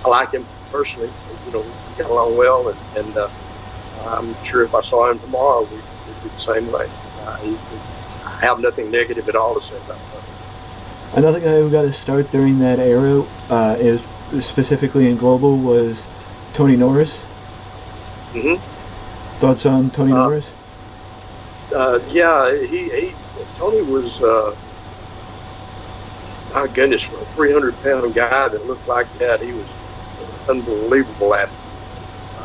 I like him personally. We get along well, and I'm sure if I saw him tomorrow, we'd be the same way. I have nothing negative at all to say about him. Another guy who got his start during that era, is specifically in global, was Tony Norris. Mm-hmm. Thoughts on Tony Norris? Yeah, Tony was, my goodness, for a 300-pound guy that looked like that, he was an unbelievable athlete.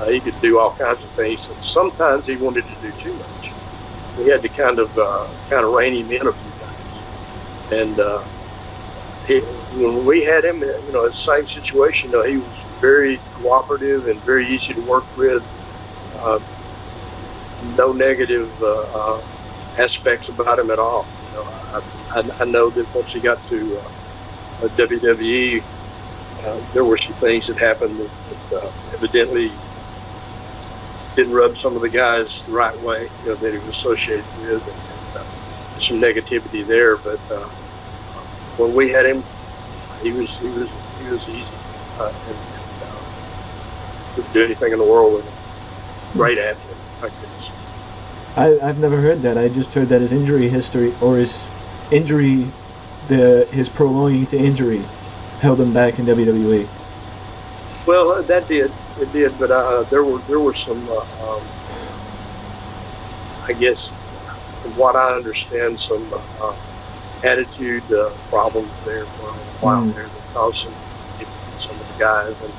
He could do all kinds of things, and sometimes he wanted to do too much. We had to kind of rein him in a few times. And when we had him, the same situation. He was very cooperative and very easy to work with. No negative aspects about him at all. I know that once he got to WWE, there were some things that happened that evidently didn't rub some of the guys the right way, that he was associated with, and some negativity there. But when we had him, he was easy, and could do anything in the world with him. Great athlete, my goodness. I've never heard that. I just heard that his injury history, or his prolonging to injury, held him back in WWE. Well, it did, but there were some, I guess, from what I understand, some attitude problems there for a while there that caused some of the guys, and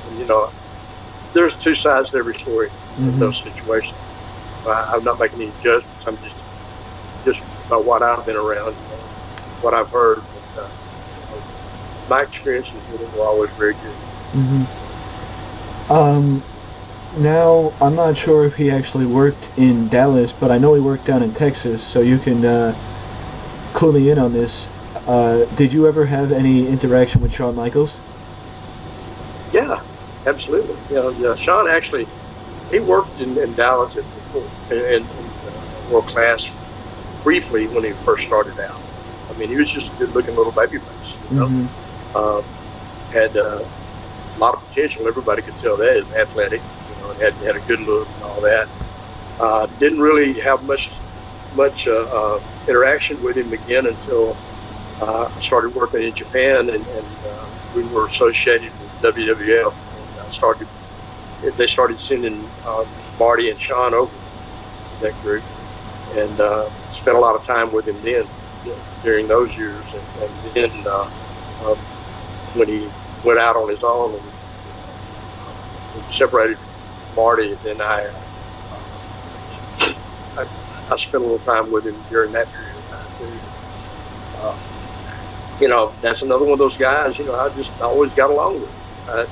there's 2 sides to every story in those situations. I'm not making any judgments. I'm just about what I've been around, what I've heard. But, my experiences with him were always very good. Now, I'm not sure if he actually worked in Dallas, but I know he worked down in Texas, so you can clue me in on this. Did you ever have any interaction with Shawn Michaels? Yeah, absolutely. Sean actually, he worked in Dallas in world class briefly when he first started out. I mean, he was just a good-looking little baby face, you know. Had a lot of potential. Everybody could tell that. He was athletic, you know, and had a good look and all that. Didn't really have much interaction with him again until I started working in Japan, and we were associated with WWF. And they started sending Marty and Sean over to that group, and spent a lot of time with him then, during those years. And then when he went out on his own and separated from Marty, and then I spent a little time with him during that period of time too. You know, that's another one of those guys. You know, I just always got along with him.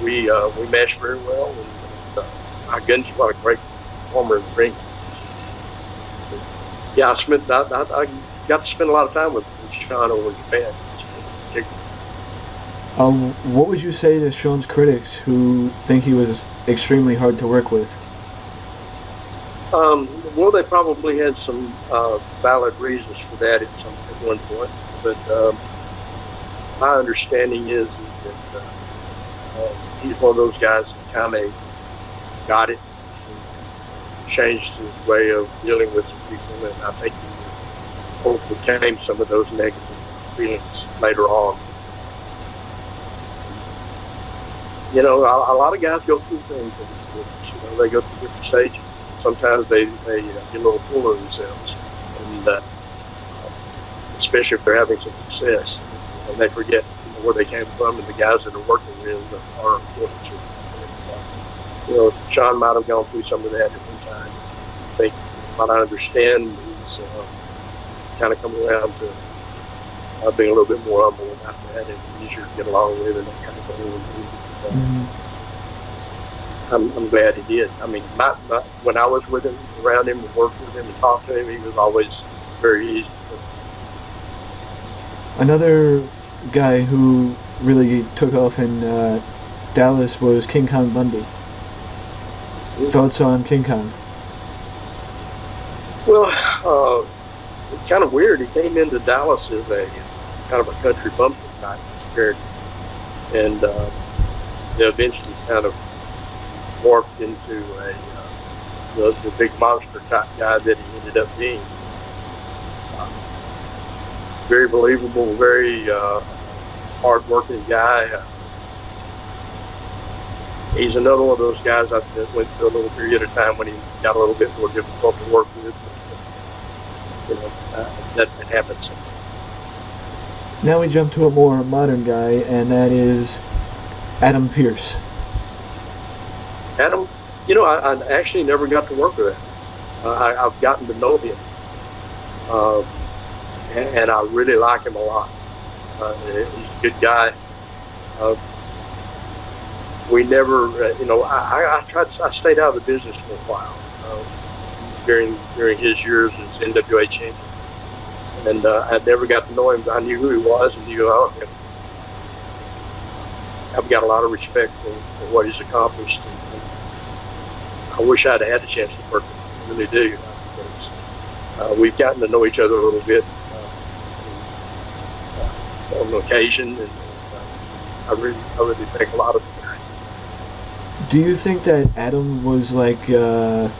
We meshed very well, and my goodness, what a great performer in the ring. Yeah, I got to spend a lot of time with Sean over in Japan. What would you say to Sean's critics who think he was extremely hard to work with? Well, they probably had some valid reasons for that at one point, but my understanding is that he's one of those guys that kind of got it and changed his way of dealing with some people, and I think he overcame some of those negative feelings later on. You know, a lot of guys go through things in this business. You know, they go through different stages. Sometimes they get a little full of themselves, and especially if they're having some success, and they forget, you know, where they came from, and the guys that are working with are important to them. You know, Sean might have gone through some of that at one time. I think, from what I understand, he's kind of come around to being a little bit more humble about that, and easier to get along with, and that kind of thing. I'm glad he did. I mean, when I was with him, around him, and worked with him, and talked to him, he was always very easy. Another guy who really took off in Dallas was King Kong Bundy. Thoughts on King Kong? Well, it's kind of weird. He came into Dallas as a kind of a country bumpkin type character, and eventually kind of morphed into the big monster type guy that he ended up being. Very believable, very hard-working guy. He's another one of those guys that went through a little period of time when he got a little bit more difficult to work with. You know, that happens. Now we jump to a more modern guy, and that is Adam Pearce. Adam, you know, I actually never got to work with him. I've gotten to know him, and I really like him a lot. He's a good guy. We never, you know, I stayed out of the business for a while during his years as NWA champion, and I never got to know him. I knew who he was and knew of him. I've got a lot of respect for what he's accomplished, and I wish I'd had the chance to work with him. I really do. Because, we've gotten to know each other a little bit on occasion, and I really think a lot of the guy. Do you think that Adam was like a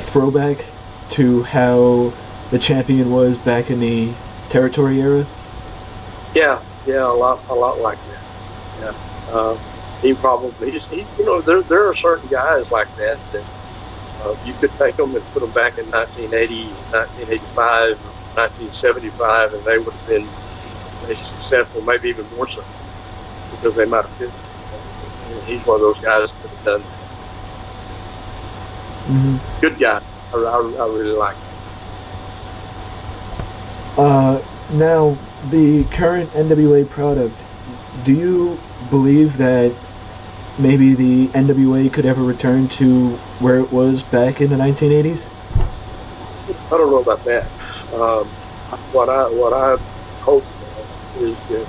throwback to how the champion was back in the territory era? Yeah, a lot like that. Yeah, he probably, you know, there are certain guys like that you could take them and put them back in 1980, 1985, 1975, and they would have been successful, maybe even more so, because they might have fit. He's one of those guys that have done that. Good guy. I really like him. Now, the current NWA product, do you believe that maybe the NWA could ever return to where it was back in the 1980s? I don't know about that. Um, what I hope is that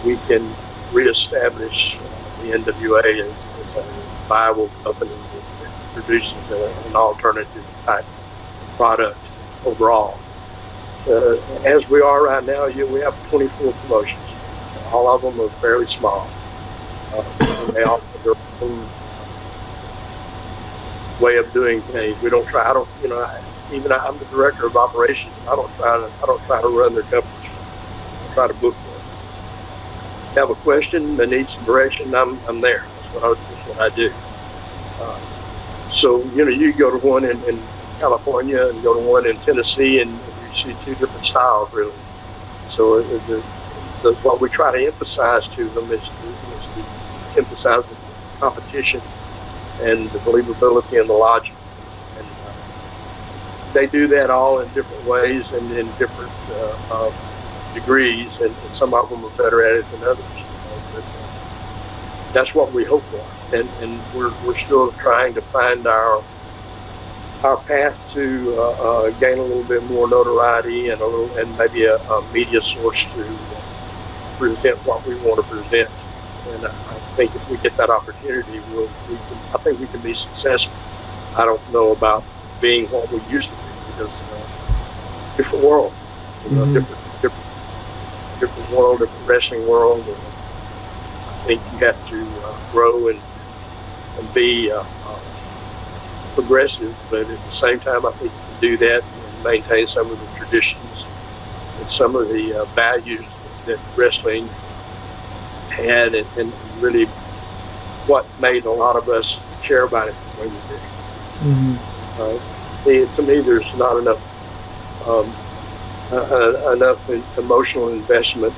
we can reestablish the NWA as a viable company that produces an alternative type product overall. As we are right now, we have 24 promotions. All of them are fairly small. And they all have their own way of doing things. We don't try. I don't. I'm the director of operations. I don't try to run their companies. I try to book them. Have a question that needs some direction, I'm there. That's what I do. So you go to one in California and go to one in Tennessee, and you see two different styles really. So what we try to emphasize to them is to emphasize the competition and the believability and the logic. And they do that all in different ways and in different degrees, and some of them are better at it than others. But that's what we hope for, and we're still trying to find our path to gain a little bit more notoriety and maybe a media source to present what we want to present. And I think if we get that opportunity, I think we can be successful. I don't know about being what we used to be because different world, different world, different wrestling world. And I think you have to grow and be progressive, but at the same time, I think you can do that and maintain some of the traditions and some of the values that wrestling had, and really what made a lot of us care about it the way we did. To me, there's not enough emotional investment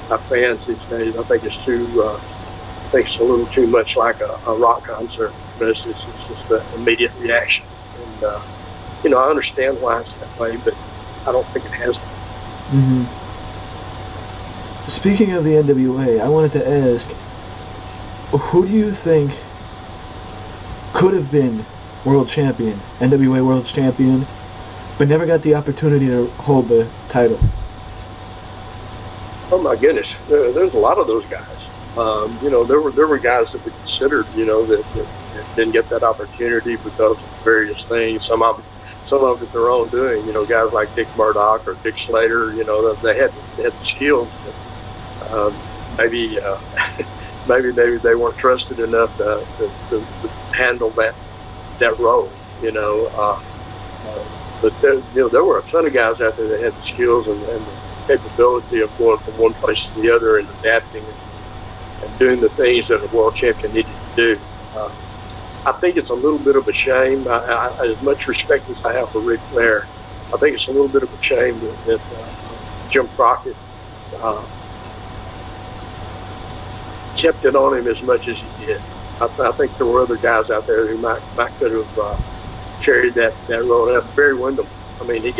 by fans these days. I think it's a little too much like a rock concert. It's just an immediate reaction, and I understand why it's that way, but I don't think it has to. Speaking of the NWA, I wanted to ask, who do you think could have been world champion, NWA world champion, but never got the opportunity to hold the title? Oh my goodness, there's a lot of those guys. There were guys that we considered, that didn't get that opportunity because of various things. Some of it their own doing. Guys like Dick Murdoch or Dick Slater. They had the skills. But, maybe they weren't trusted enough to handle that role. But there were a ton of guys out there that had the skills and the capability of going from one place to the other and adapting and doing the things that a world champion needed to do. I think it's a little bit of a shame. As much respect as I have for Ric Flair, I think it's a little bit of a shame that Jim Crockett kept it on him as much as he did. I think there were other guys out there who might could have carried that role. Barry Windham. I mean, he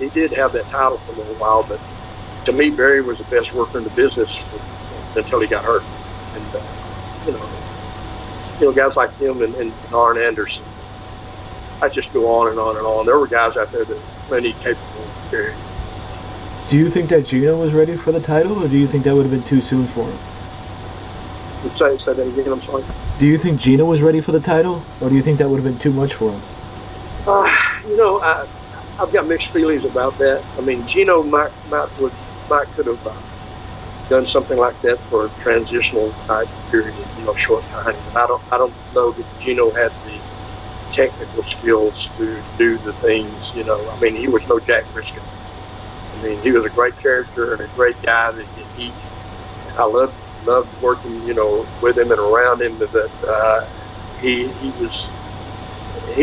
did have that title for a little while, but to me, Barry was the best worker in the business until he got hurt. And guys like him and Arn Anderson. I just go on and on and on. There were guys out there that were plenty capable of carrying. Do you think that Gino was ready for the title, or do you think that would have been too soon for him? Say that again, I'm sorry. Do you think Gino was ready for the title, or do you think that would have been too much for him? I've got mixed feelings about that. I mean, Gino might could have done something like that for a transitional type period, short time. But I don't know that Gino had the technical skills to do the things. I mean, he was no Jack Briscoe. I mean, he was a great character and a great guy that I loved working, with him and around him. But he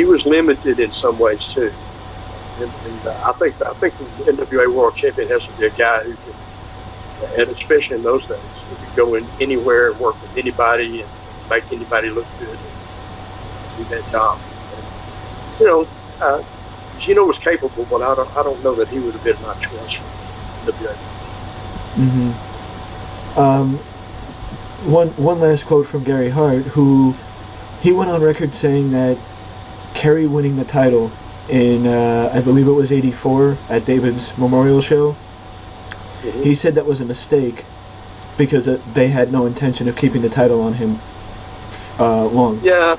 was limited in some ways too. And I think the NWA World Champion has to be a guy who can, and especially in those days, who could go in anywhere and work with anybody and make anybody look good and do that job. And, Gino was capable, but I don't know that he would have been my choice. NWA. Mm-hmm. One last quote from Gary Hart, who he went on record saying that Kerry winning the title in I believe it was '84 at David's memorial show. Mm-hmm. He said that was a mistake because they had no intention of keeping the title on him long. Yeah.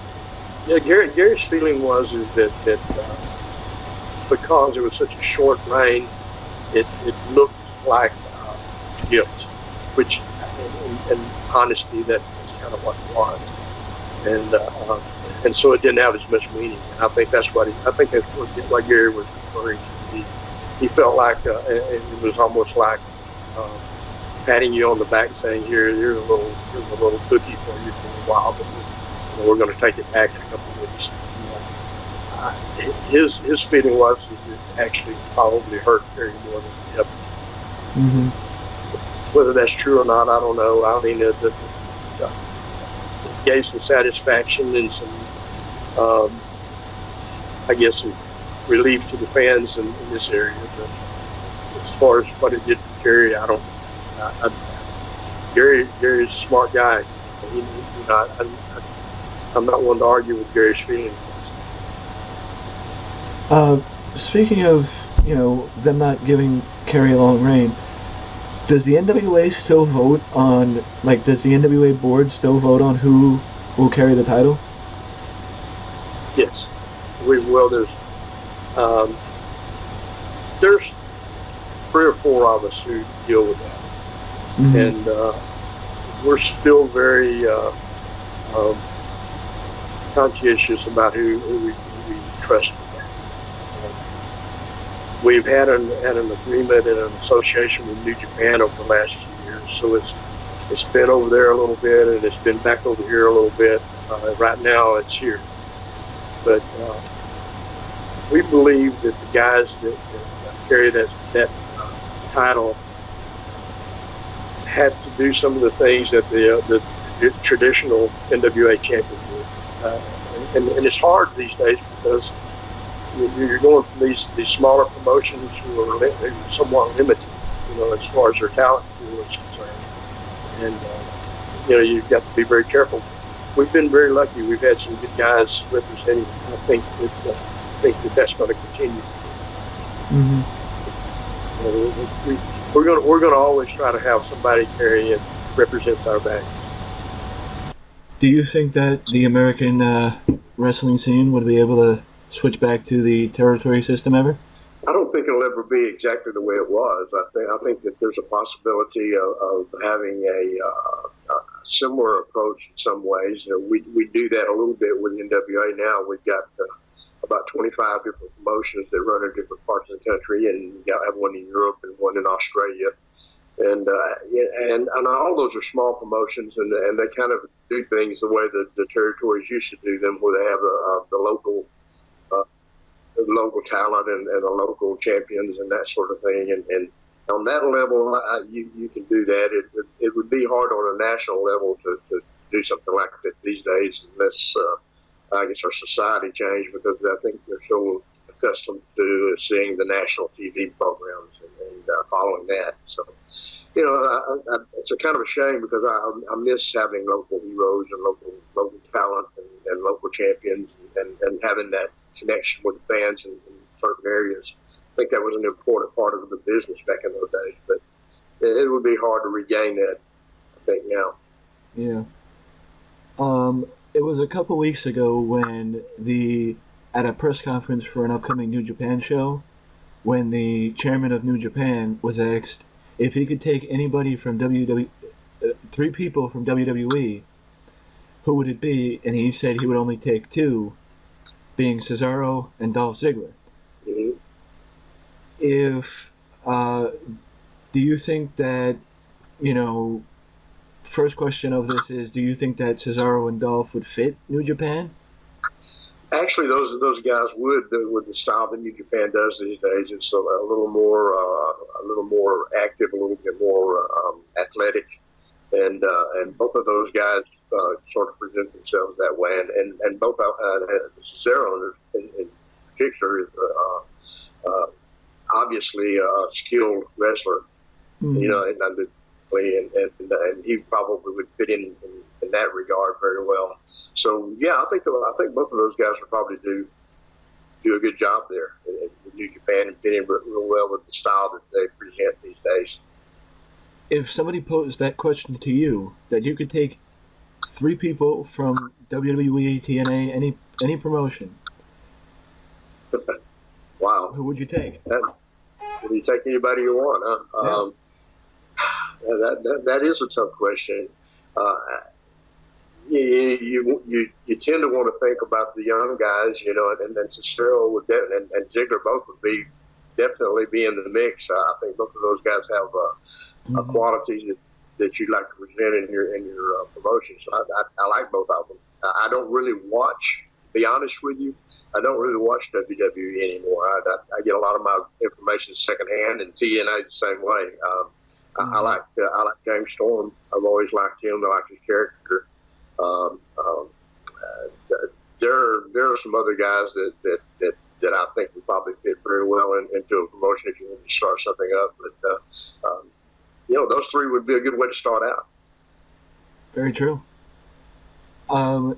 Gary's feeling was that because it was such a short reign, it looked like guilt, which in honesty, that's kind of what it was, and so it didn't have as much meaning. And I think that's what Gary was referring to. He felt like it was almost like patting you on the back, saying, "Here's a little cookie for you for a while, but we're going to take it back in a couple of weeks." His feeling was it actually probably hurt Gary more than the other. Mm-hmm. Whether that's true or not, I don't know. I mean, it gave some satisfaction and some, I guess, some relief to the fans in this area. But as far as what it did for Gary, Gary's a smart guy. I'm not one to argue with Gary's feelings. Speaking of, them not giving Kerry a long reign, does the NWA still vote on, does the NWA board still vote on who will carry the title? Yes. There's 3 or 4 of us who deal with that. Mm-hmm. And we're still very conscientious about who we trust. We've had an agreement and an association with New Japan over the last few years, so it's been over there a little bit and it's been back over here a little bit. Right now it's here, but we believe that the guys that carry that title have to do some of the things that the traditional NWA champions do, and it's hard these days because you're going from these smaller promotions who are somewhat limited, as far as their talent pool is concerned, and you've got to be very careful. We've been very lucky. We've had some good guys representing. I think that that's going to continue. Mm-hmm. We're going to always try to have somebody carry and represent our values. Do you think that the American wrestling scene would be able to switch back to the territory system ever? I don't think it'll ever be exactly the way it was. I think that there's a possibility of having a similar approach in some ways. We do that a little bit with NWA now. We've got about 25 different promotions that run in different parts of the country, and we have one in Europe and one in Australia. And all those are small promotions, and they kind of do things the way that the territories used to do them, where they have the local talent and the local champions and that sort of thing. And on that level, you can do that. It would be hard on a national level to do something like that these days, unless I guess our society changed, because I think they're so accustomed to seeing the national TV programs and following that. So, it's a kind of a shame, because I miss having local heroes and local talent and local champions and having that connection with fans in certain areas. I think that was an important part of the business back in those days, but it would be hard to regain that, I think, now. Yeah. It was a couple weeks ago when at a press conference for an upcoming New Japan show, when the chairman of New Japan was asked if he could take anybody from 3 people from WWE, who would it be? And he said he would only take 2, being Cesaro and Dolph Ziggler. Mm-hmm. Do you think that, first question of this is, do you think that Cesaro and Dolph would fit New Japan? Actually, those guys would, with the style that New Japan does these days. It's a little more active, a little bit more athletic, and both of those guys sort of present themselves that way. And both Cesaro in particular is obviously a skilled wrestler, you know, and he probably would fit in that regard very well. So yeah, I think both of those guys would probably do a good job there in New Japan and fit in real well with the style that they present these days. If somebody posed that question to you, that you could take 3 people from WWE, TNA, any promotion, Wow, who would you take? Would you take anybody you want? Huh? That is a tough question. You tend to want to think about the young guys, you know, and then Cicero would and Ziggler both would definitely be in the mix. I think both of those guys have qualities that you'd like to present in your promotion. So I like both of them. I don't really watch, to be honest with you. I don't really watch WWE anymore. I get a lot of my information secondhand, and TNA the same way. I like James Storm. I've always liked him. I like his character. There are some other guys that I think would probably fit very well into a promotion if you want to start something up. But you know, those 3 would be a good way to start out. Very true. On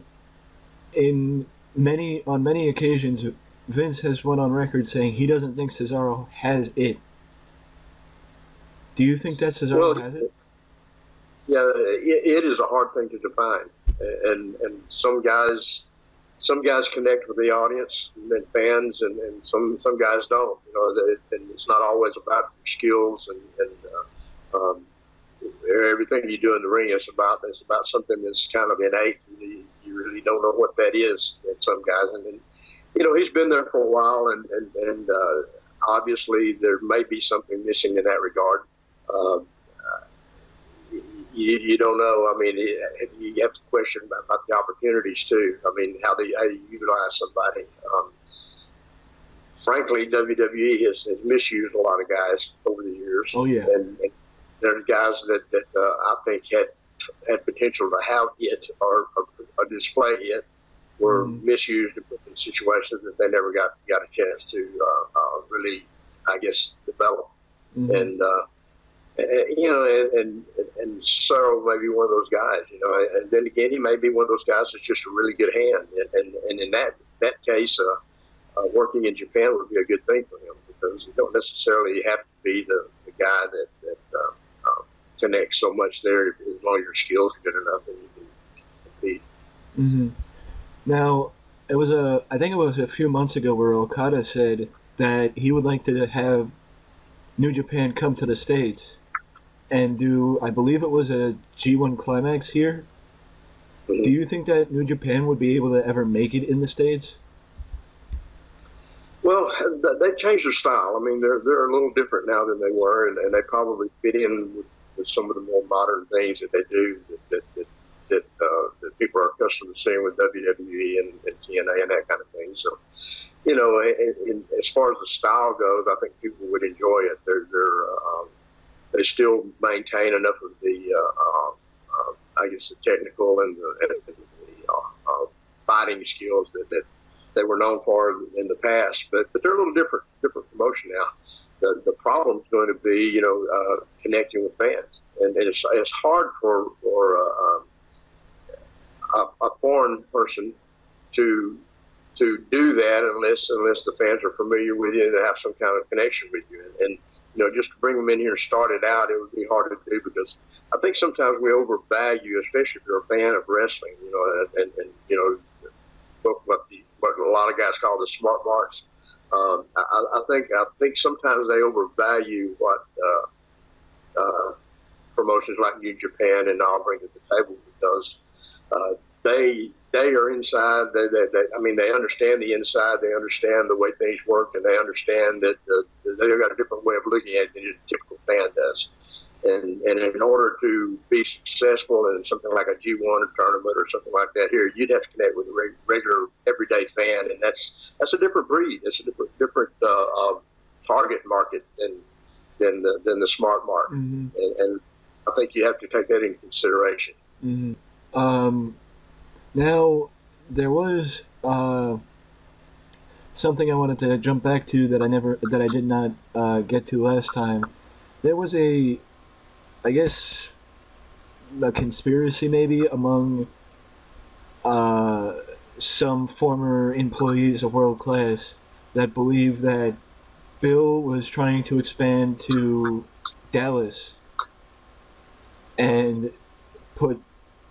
many occasions, Vince has went on record saying he doesn't think Cesaro has it. Do you think that Cesaro has it? Yeah, it is a hard thing to define, and some guys connect with the audience and fans, and some guys don't. You know, and it's not always about skills and everything you do in the ring. It's about something that's kind of innate. And you really don't know what that is in some guys, and then, you know, he's been there for a while, and obviously there may be something missing in that regard. You don't know. I mean, you have to question about the opportunities too. I mean, how you utilize somebody. Frankly, WWE has misused a lot of guys over the years. Oh yeah. And there's guys that I think had potential to have it or display it were misused in situations that they never got a chance to really, I guess, develop. And you know, and Cesaro may be one of those guys, you know, and then again, he may be one of those guys that's just a really good hand, and in that case, working in Japan would be a good thing for him, because you don't necessarily have to be the guy that connects so much there, as long as your skills are good enough and you can compete. Now, I think it was a few months ago where Okada said that he would like to have New Japan come to the States and do, I believe it was a G1 Climax here. Do you think that New Japan would be able to ever make it in the States? Well, they've changed their style. I mean, they're a little different now than they were, and they probably fit in with some of the more modern things that they do that people are accustomed to seeing with WWE and TNA and that kind of thing. So, you know, as far as the style goes, I think people would enjoy it. They still maintain enough of the, I guess, the technical and the fighting skills that they were known for in the past, but they're a little different promotion now. The problem is going to be, you know, connecting with fans, and it's hard for a foreign person to do that unless the fans are familiar with you and have some kind of connection with you. And you know, just to bring them in here and start it out, it would be hard to do, because I think sometimes we overvalue, especially if you're a fan of wrestling, you know, and you know, what a lot of guys call the smart marks. I think sometimes they overvalue what promotions like New Japan and all bring to the table, because they are inside. I mean, they understand the inside. They understand the way things work, and they understand that they've got a different way of looking at it than a typical fan does. And in order to be successful in something like a G1 tournament or something like that here, you'd have to connect with a regular, everyday fan, and that's a different breed. It's a different target market than the smart market. And I think you have to take that into consideration. Now, there was something I wanted to jump back to that I did not get to last time. There was a I guess, a conspiracy maybe among uh, some former employees of World Class that believe that Bill was trying to expand to Dallas and put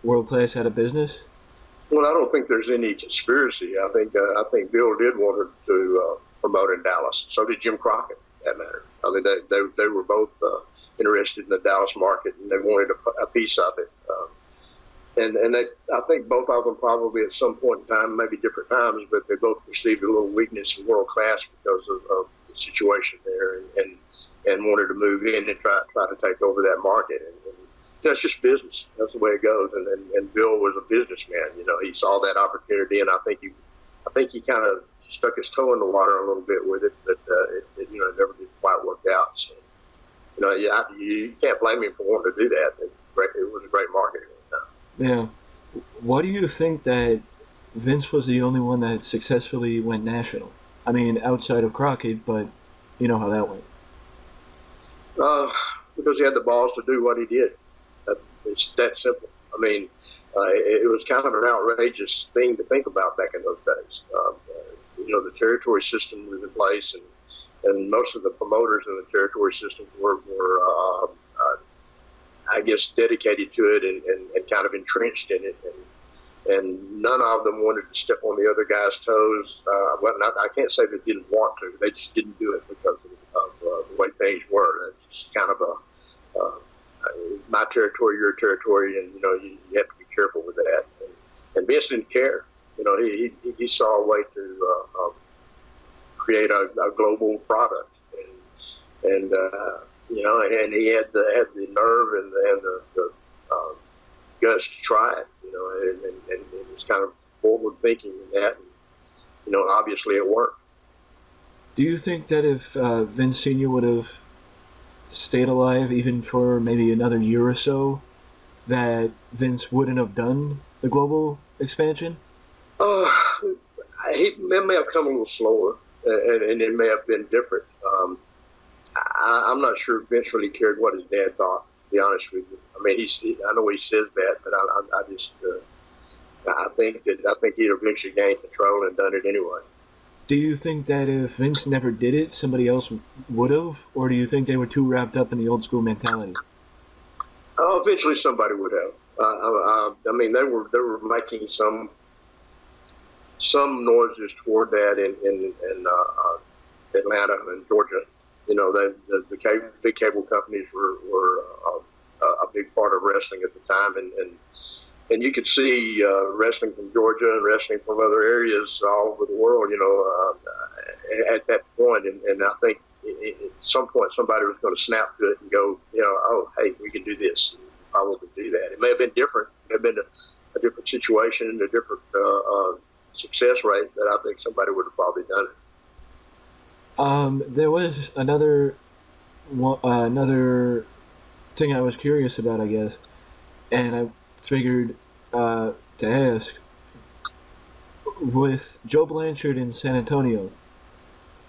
World Class out of business? Well, I don't think there's any conspiracy. I think Bill did want to promote in Dallas. So did Jim Crockett, for that matter. I mean, they were both interested in the Dallas market, and they wanted a piece of it. And I think both of them probably at some point in time, maybe different times, but they both perceived a little weakness in World Class because of the situation there, and wanted to move in and try to take over that market. And that's just business. That's the way it goes. And Bill was a businessman. You know, he saw that opportunity, and I think he kind of stuck his toe in the water a little bit with it, but it never did quite work out. So, you can't blame him for wanting to do that. It was a great market at the time. Yeah. Why do you think that Vince was the only one that successfully went national? I mean, outside of Crockett, but you know how that went. Because he had the balls to do what he did. It's that simple. I mean, it was kind of an outrageous thing to think about back in those days. The territory system was in place, and most of the promoters in the territory system were I guess, dedicated to it and kind of entrenched in it. And none of them wanted to step on the other guy's toes. I can't say they didn't want to. They just didn't do it because of the way things were. It's kind of my territory, your territory, and you have to be careful with that. And Vince didn't care. He saw a way to create a global product, and he had the nerve and the guts to try it. And it was kind of forward thinking in that. And, obviously it worked. Do you think that if Vince Sr. would have stayed alive even for maybe another year or so, that Vince wouldn't have done the global expansion? It may have come a little slower, and it may have been different. I'm not sure Vince really cared what his dad thought, to be honest with you. I mean, I know he says that, but I think he'd eventually gained control and done it anyway. Do you think that if Vince never did it, somebody else would have, or do you think they were too wrapped up in the old school mentality? Eventually, somebody would have. I mean, they were making some noises toward that in Atlanta and Georgia. The big cable companies were a big part of wrestling at the time, and you could see wrestling from Georgia and wrestling from other areas all over the world, at that point. And I think at some point somebody was going to snap to it and go, oh, hey, we can do this. And probably do that. It may have been different. It may have been a different situation and a different success rate, but I think somebody would have probably done it. There was another thing I was curious about, I guess, and I figured to ask. With Joe Blanchard in San Antonio,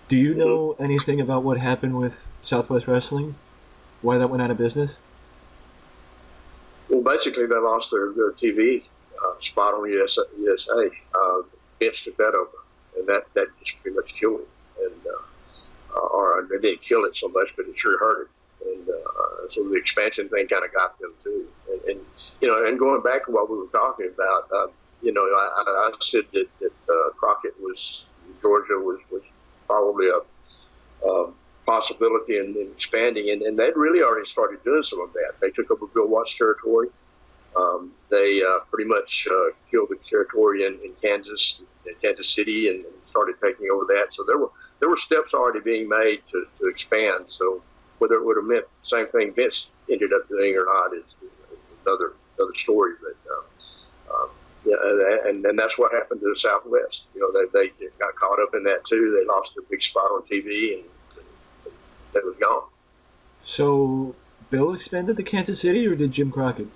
do you know anything about what happened with Southwest Wrestling? Why that went out of business? Well, basically, they lost their TV spot on USA. Vince took that over, and that just pretty much killed it. And or they didn't kill it so much, but it sure hurt it. And so the expansion thing kind of got them too. And going back to what we were talking about, I said that Crockett Georgia was probably a possibility in expanding, and they'd really already started doing some of that. They took over Bill Watts' territory. They pretty much killed the territory in Kansas City, and started taking over that. So there were steps already being made to expand. So whether it would have meant the same thing Vince ended up doing or not is another story. But and that's what happened to the Southwest. They got caught up in that too. They lost their big spot on TV, and it was gone. So Bill expanded to Kansas City, or did Jim Crockett?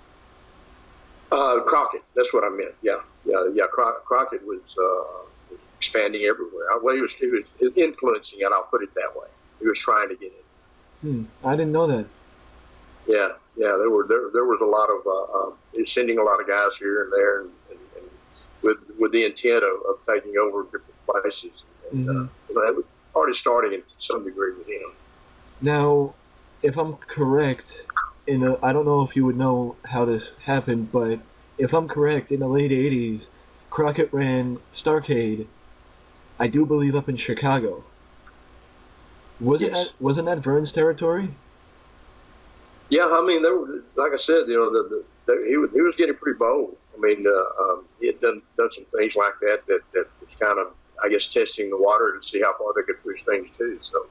Crockett. That's what I meant. Yeah. Crockett was expanding everywhere. Well, he was influencing it. I'll put it that way. He was trying to get in. I didn't know that. Yeah. yeah, there was a lot of sending a lot of guys here and there, and with the intent of taking over different places. And Hmm. that was already starting to some degree with him. Now, if I'm correct, I don't know if you would know how this happened, but if I'm correct, in the late '80s, Crockett ran Starcade, I do believe, up in Chicago. Yes. Wasn't that Vern's territory? Yeah, I mean, there was, like I said, he was getting pretty bold. I mean, he had done some things like that was kind of, I guess, testing the water to see how far they could push things too. So,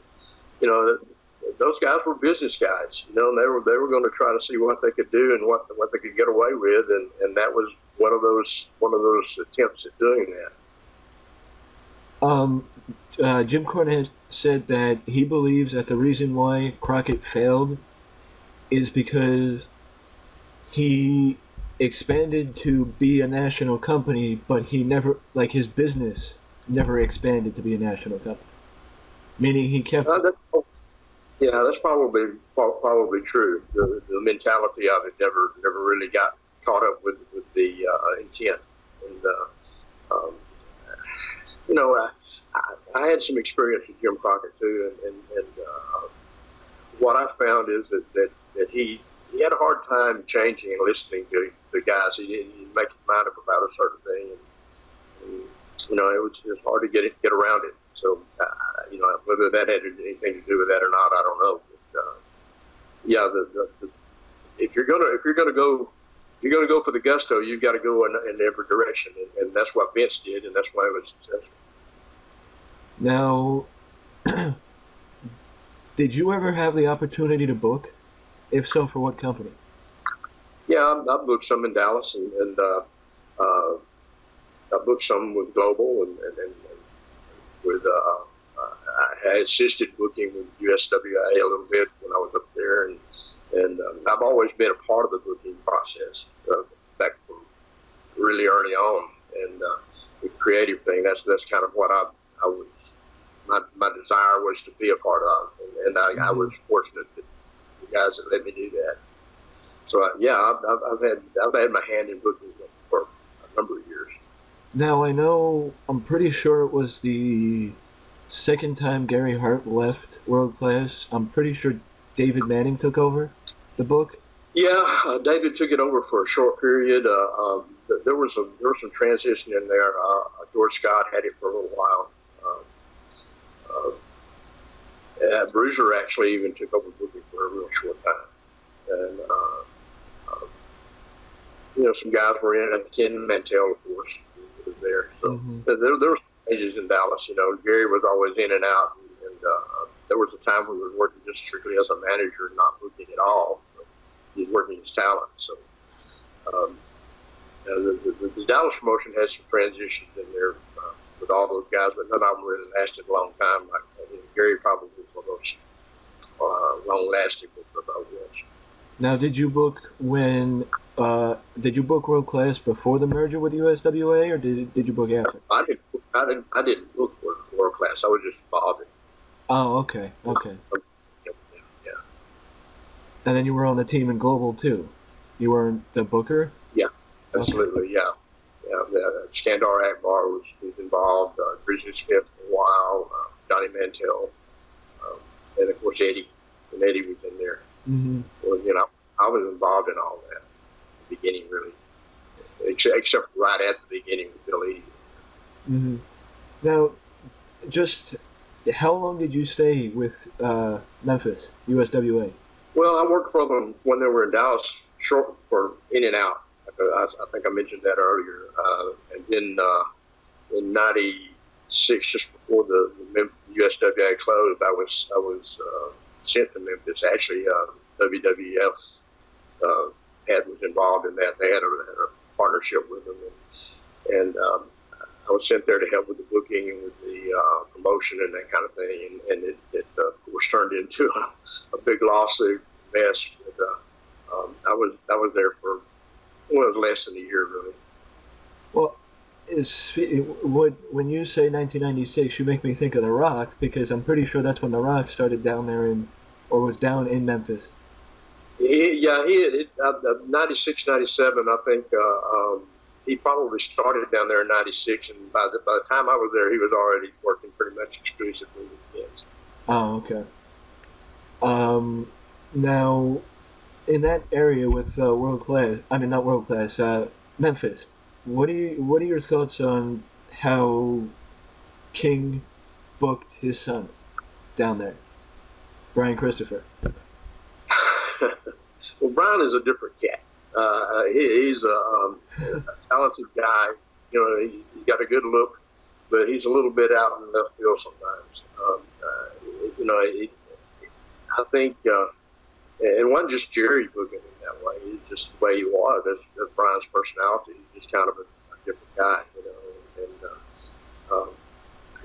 those guys were business guys, and they were going to try to see what they could do and what they could get away with, and that was one of those attempts at doing that. Um, Jim Cornette said that he believes that the reason why Crockett failed is because he expanded to be a national company, but he never, like, his business never expanded to be a national company. Meaning he kept. That's, yeah, that's probably true. The mentality of it never really got caught up with the intent, and um, I had some experience with Jim Crockett too, and what I found is that he had a hard time changing and listening to the guys. He'd make his mind up about a certain thing, and it was just hard to get around it. So whether that had anything to do with that or not, I don't know. But, yeah, if you're gonna go for the gusto, you've got to go in every direction, and that's what Vince did, and that's why it was successful. Now, did you ever have the opportunity to book? If so, for what company? Yeah, I booked some in Dallas, and I booked some with Global, and with I assisted booking with USWA a little bit when I was up there, and I've always been a part of the booking process back from really early on, and the creative thing. That's kind of what I was. My desire was to be a part of, and I was fortunate that the guys that let me do that. So yeah, I've had my hand in booking for a number of years. Now, I'm pretty sure it was the second time Gary Hart left World Class. I'm pretty sure David Manning took over the book. Yeah, David took it over for a short period. There was some transition in there. George Scott had it for a little while. Bruiser actually even took over booking for a real short time, and some guys were in it. Ken Mantell, of course, was there. So there were changes in Dallas. Gary was always in and out, and there was a time when he was working just strictly as a manager, not booking at all. He's working his talent. So the Dallas promotion has some transitions in there with all those guys, but none of them really lasted a long time. Gary probably was one of those long-lasting with those ones. Now, did you book World Class before the merger with USWA, or did you book after? I didn't book World Class. I was just involved. Oh, okay. Yeah. And then you were on the team in Global too. You were the booker. Yeah, absolutely. Okay. Yeah. Skandar Akbar was involved. Grizzly Smith for a while. Johnny Mantell, and of course Eddie. And Eddie was in there. Mm-hmm. Well, I was involved in all that at the beginning, really, except right at the beginning with Bill Eddie. Mm-hmm. Now, just how long did you stay with Memphis, USWA? Well, I worked for them when they were in Dallas, short for in and out. I think I mentioned that earlier. And then in '96, just before the USWA closed, I was sent to Memphis. Actually, WWF was involved in that. They had a partnership with them, and I was sent there to help with the booking and with the promotion and that kind of thing. And it of course turned into a big lawsuit mess. But, I was there for it was less than a year, really. Well, when you say 1996, you make me think of The Rock, because I'm pretty sure that's when The Rock started down there or was down in Memphis. Yeah, Yeah, he had 96, 97. I think he probably started down there in 96, and by the time I was there, he was already working pretty much exclusively with kids. Oh, okay. Now, in that area with world class, I mean not world class, Memphis. What are your thoughts on how King booked his son down there, Brian Christopher? Well, Brian is a different cat. He's a talented guy. You know, he's got a good look, but he's a little bit out in left field sometimes. You know, I think, it wasn't just Jerry booking him that way. It's just the way he was. That's Brian's personality. He's just kind of a different guy, you know. And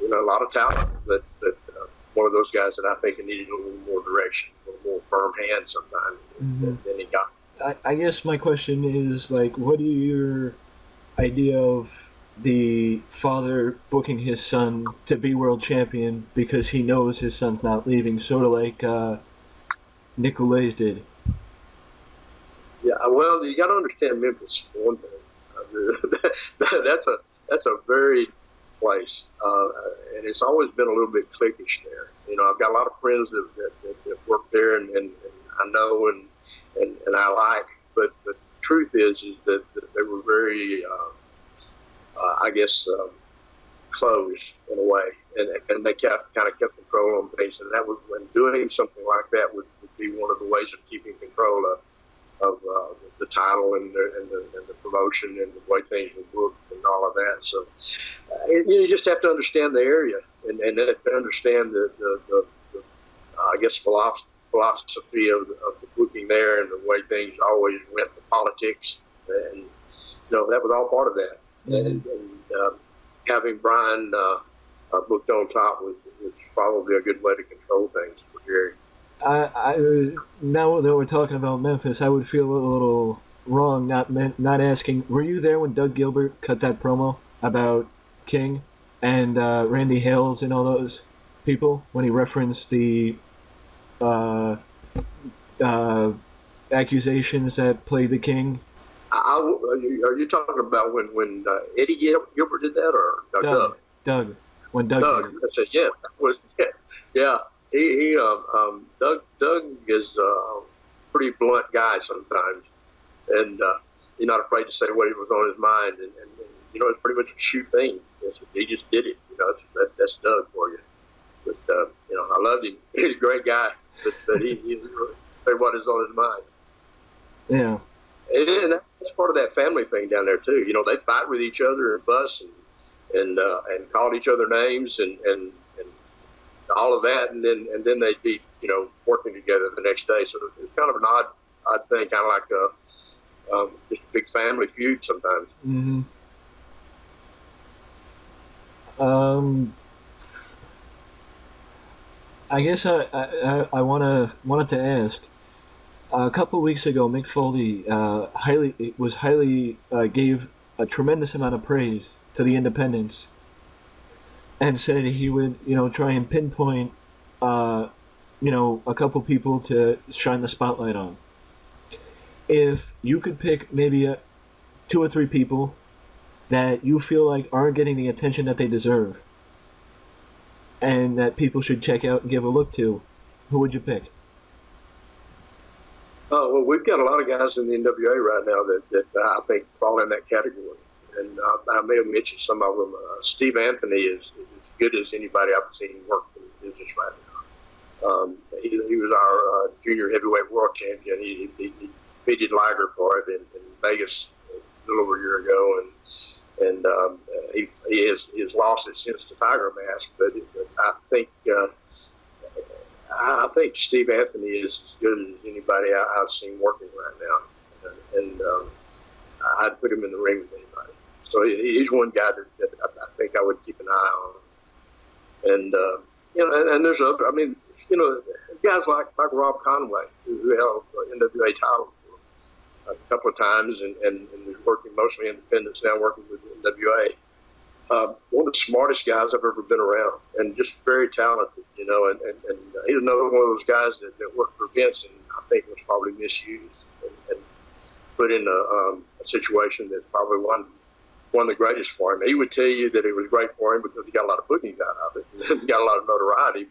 you know, a lot of talent, but one of those guys that I think needed a little more direction, a little more firm hand sometimes than he got. I guess my question is, like, what are your idea of the father booking his son to be world champion because he knows his son's not leaving, sort of like Nicolas did? Yeah, well, you got to understand Memphis for one thing. That's a very place, and it's always been a little bit cliquish there. You know, I've got a lot of friends that work there, and I know and I like, but the truth is that they were very, I guess, closed in a way, and they kind of kept control on things, and that was when doing something like that would be one of the ways of keeping control of the title and the promotion and the way things were booked and all of that. So you just have to understand the area and understand the I guess philosophy of the booking there and the way things always went, the politics, and you know that was all part of that. And having Brian booked on top was probably a good way to control things for Jerry. Now that we're talking about Memphis, I would feel a little wrong not asking. Were you there when Doug Gilbert cut that promo about King and Randy Hales and all those people when he referenced the accusations that played the King? Are you talking about when Eddie Gilbert did that, or Doug? Doug. When Doug. I said, yeah, that was yeah. Doug is a pretty blunt guy sometimes, and he's not afraid to say what was on his mind, and you know, it's pretty much a shoot thing. He just did it. You know, that's Doug for you. But you know, I loved him. He's a great guy, but he say what is on his mind. Yeah. And that's part of that family thing down there too. You know, they fight with each other and fuss and call each other names and all of that, and then they'd be, you know, working together the next day. So it's kind of an odd thing, kind of like just a big family feud sometimes. Mm-hmm. I guess I wanted to ask. A couple of weeks ago, Mick Foley gave a tremendous amount of praise to the independents, and said he would, you know, try and pinpoint, you know, a couple people to shine the spotlight on. If you could pick maybe 2 or 3 people that you feel like aren't getting the attention that they deserve, and that people should check out and give a look to, who would you pick? Oh, well, we've got a lot of guys in the NWA right now that I think fall in that category. And I may have mentioned some of them. Steve Anthony is as good as anybody I've seen work in the business right now. He was our junior heavyweight world champion. He defeated Liger for it in Vegas a little over a year ago. And he has lost it since the Tiger Mask. But I think Steve Anthony is as good as anybody I've seen working right now, and I'd put him in the ring with anybody. So he's one guy that I think I would keep an eye on. And you know, and there's other. I mean, you know, guys like Rob Conway, who held NWA title for a couple of times, and is working mostly independents now, working with NWA. One of the smartest guys I've ever been around, and just very talented, you know, and he's another one of those guys that worked for Vince, and I think was probably misused. put in a situation that probably one of the greatest for him. He would tell you that it was great for him because he got a lot of bookings out of it. He got a lot of notoriety,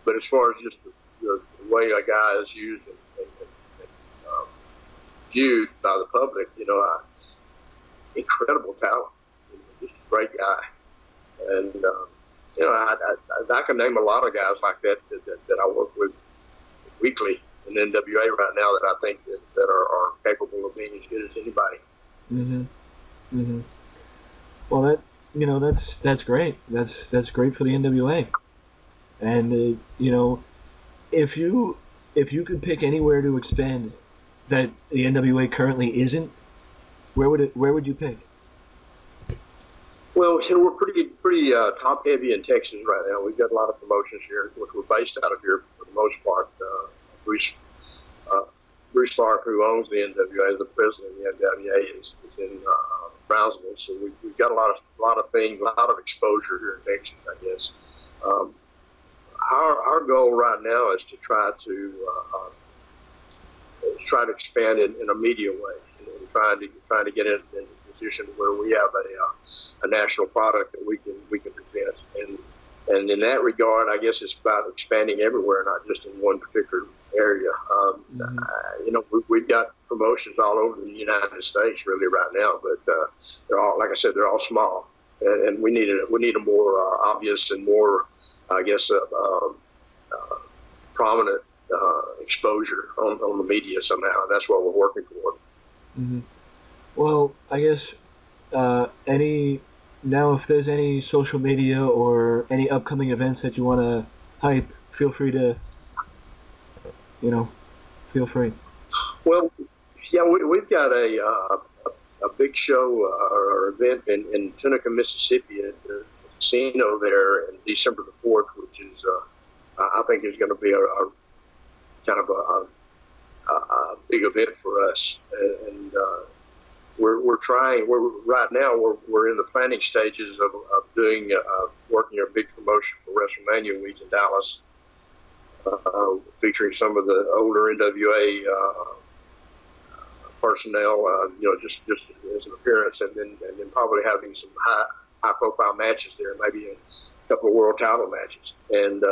but as far as just the way a guy is used and viewed by the public, incredible talent, just a great guy. And I can name a lot of guys like that I work with weekly in NWA right now that I think that are capable of being as good as anybody. Well, that's great. That's great for the NWA. And if you could pick anywhere to expand that the NWA currently isn't, where would you pick? Well, we're pretty top heavy in Texas right now. We've got a lot of promotions here, which we're based out of here for the most part. Bruce Clark, who owns the NWA, the president of the NWA, is in Brownsville. So we've got a lot of things, a lot of exposure here in Texas, I guess. Our goal right now is to try to expand in a media way, and trying to get in a position where we have a national product that we can present. And in that regard, I guess it's about expanding everywhere, not just in one particular area. We've got promotions all over the United States really right now, but they're all, like I said, they're all small, and we need a more obvious and more, I guess, prominent exposure on the media somehow. That's what we're working for. Well, I guess if there's any social media or any upcoming events that you want to hype, feel free to, feel free. Well, yeah, we've got a big show or event in Tunica, Mississippi at the casino there in December the 4th, which is, I think is going to be a kind of a big event for us. And right now we're in the planning stages of doing working a big promotion for WrestleMania week in Dallas, featuring some of the older NWA personnel, just as an appearance, and then probably having some high profile matches there, maybe a couple of world title matches, and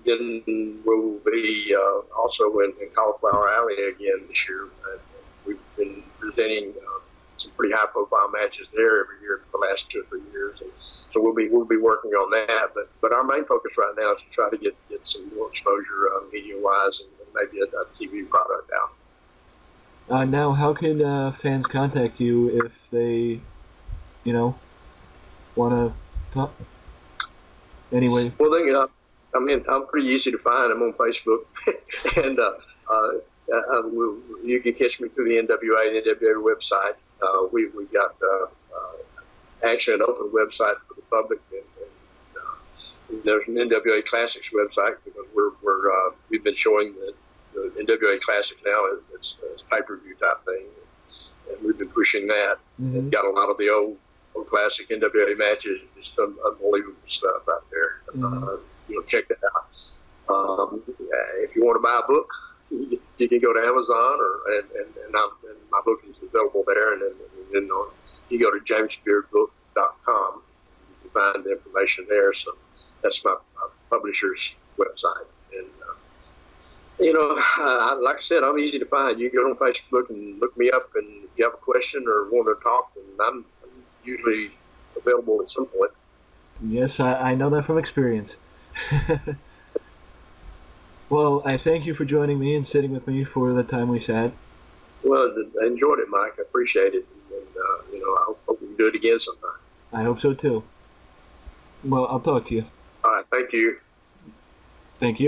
then we'll be also in Cauliflower Alley again this year. And we've been presenting some pretty high profile matches there every year for the last 2 or 3 years, and so we'll be working on that. But our main focus right now is to try to get some more exposure media wise, and maybe a TV product out. Now, how can fans contact you if they, want to talk? Anyway. Well, I'm pretty easy to find. I'm on Facebook, and you can catch me through the NWA website. We've got actually an open website for the public, and there's an NWA Classics website because we've been showing the NWA Classics now as pay-per-view type thing, and we've been pushing that. And got a lot of the old classic NWA matches, just some unbelievable stuff out there. Check that out. If you want to buy a book, you can go to Amazon, and my book is available there, and then you go to jamesbeardbook.com. You can find the information there. So that's my publisher's website. And like I said, I'm easy to find. You can go on Facebook and look me up, and if you have a question or want to talk, and I'm usually available at some point. Yes, I know that from experience. Well, I thank you for joining me and sitting with me for the time we sat. Well, I enjoyed it, Mike. I appreciate it. And I hope we can do it again sometime. I hope so, too. Well, I'll talk to you. All right. Thank you. Thank you.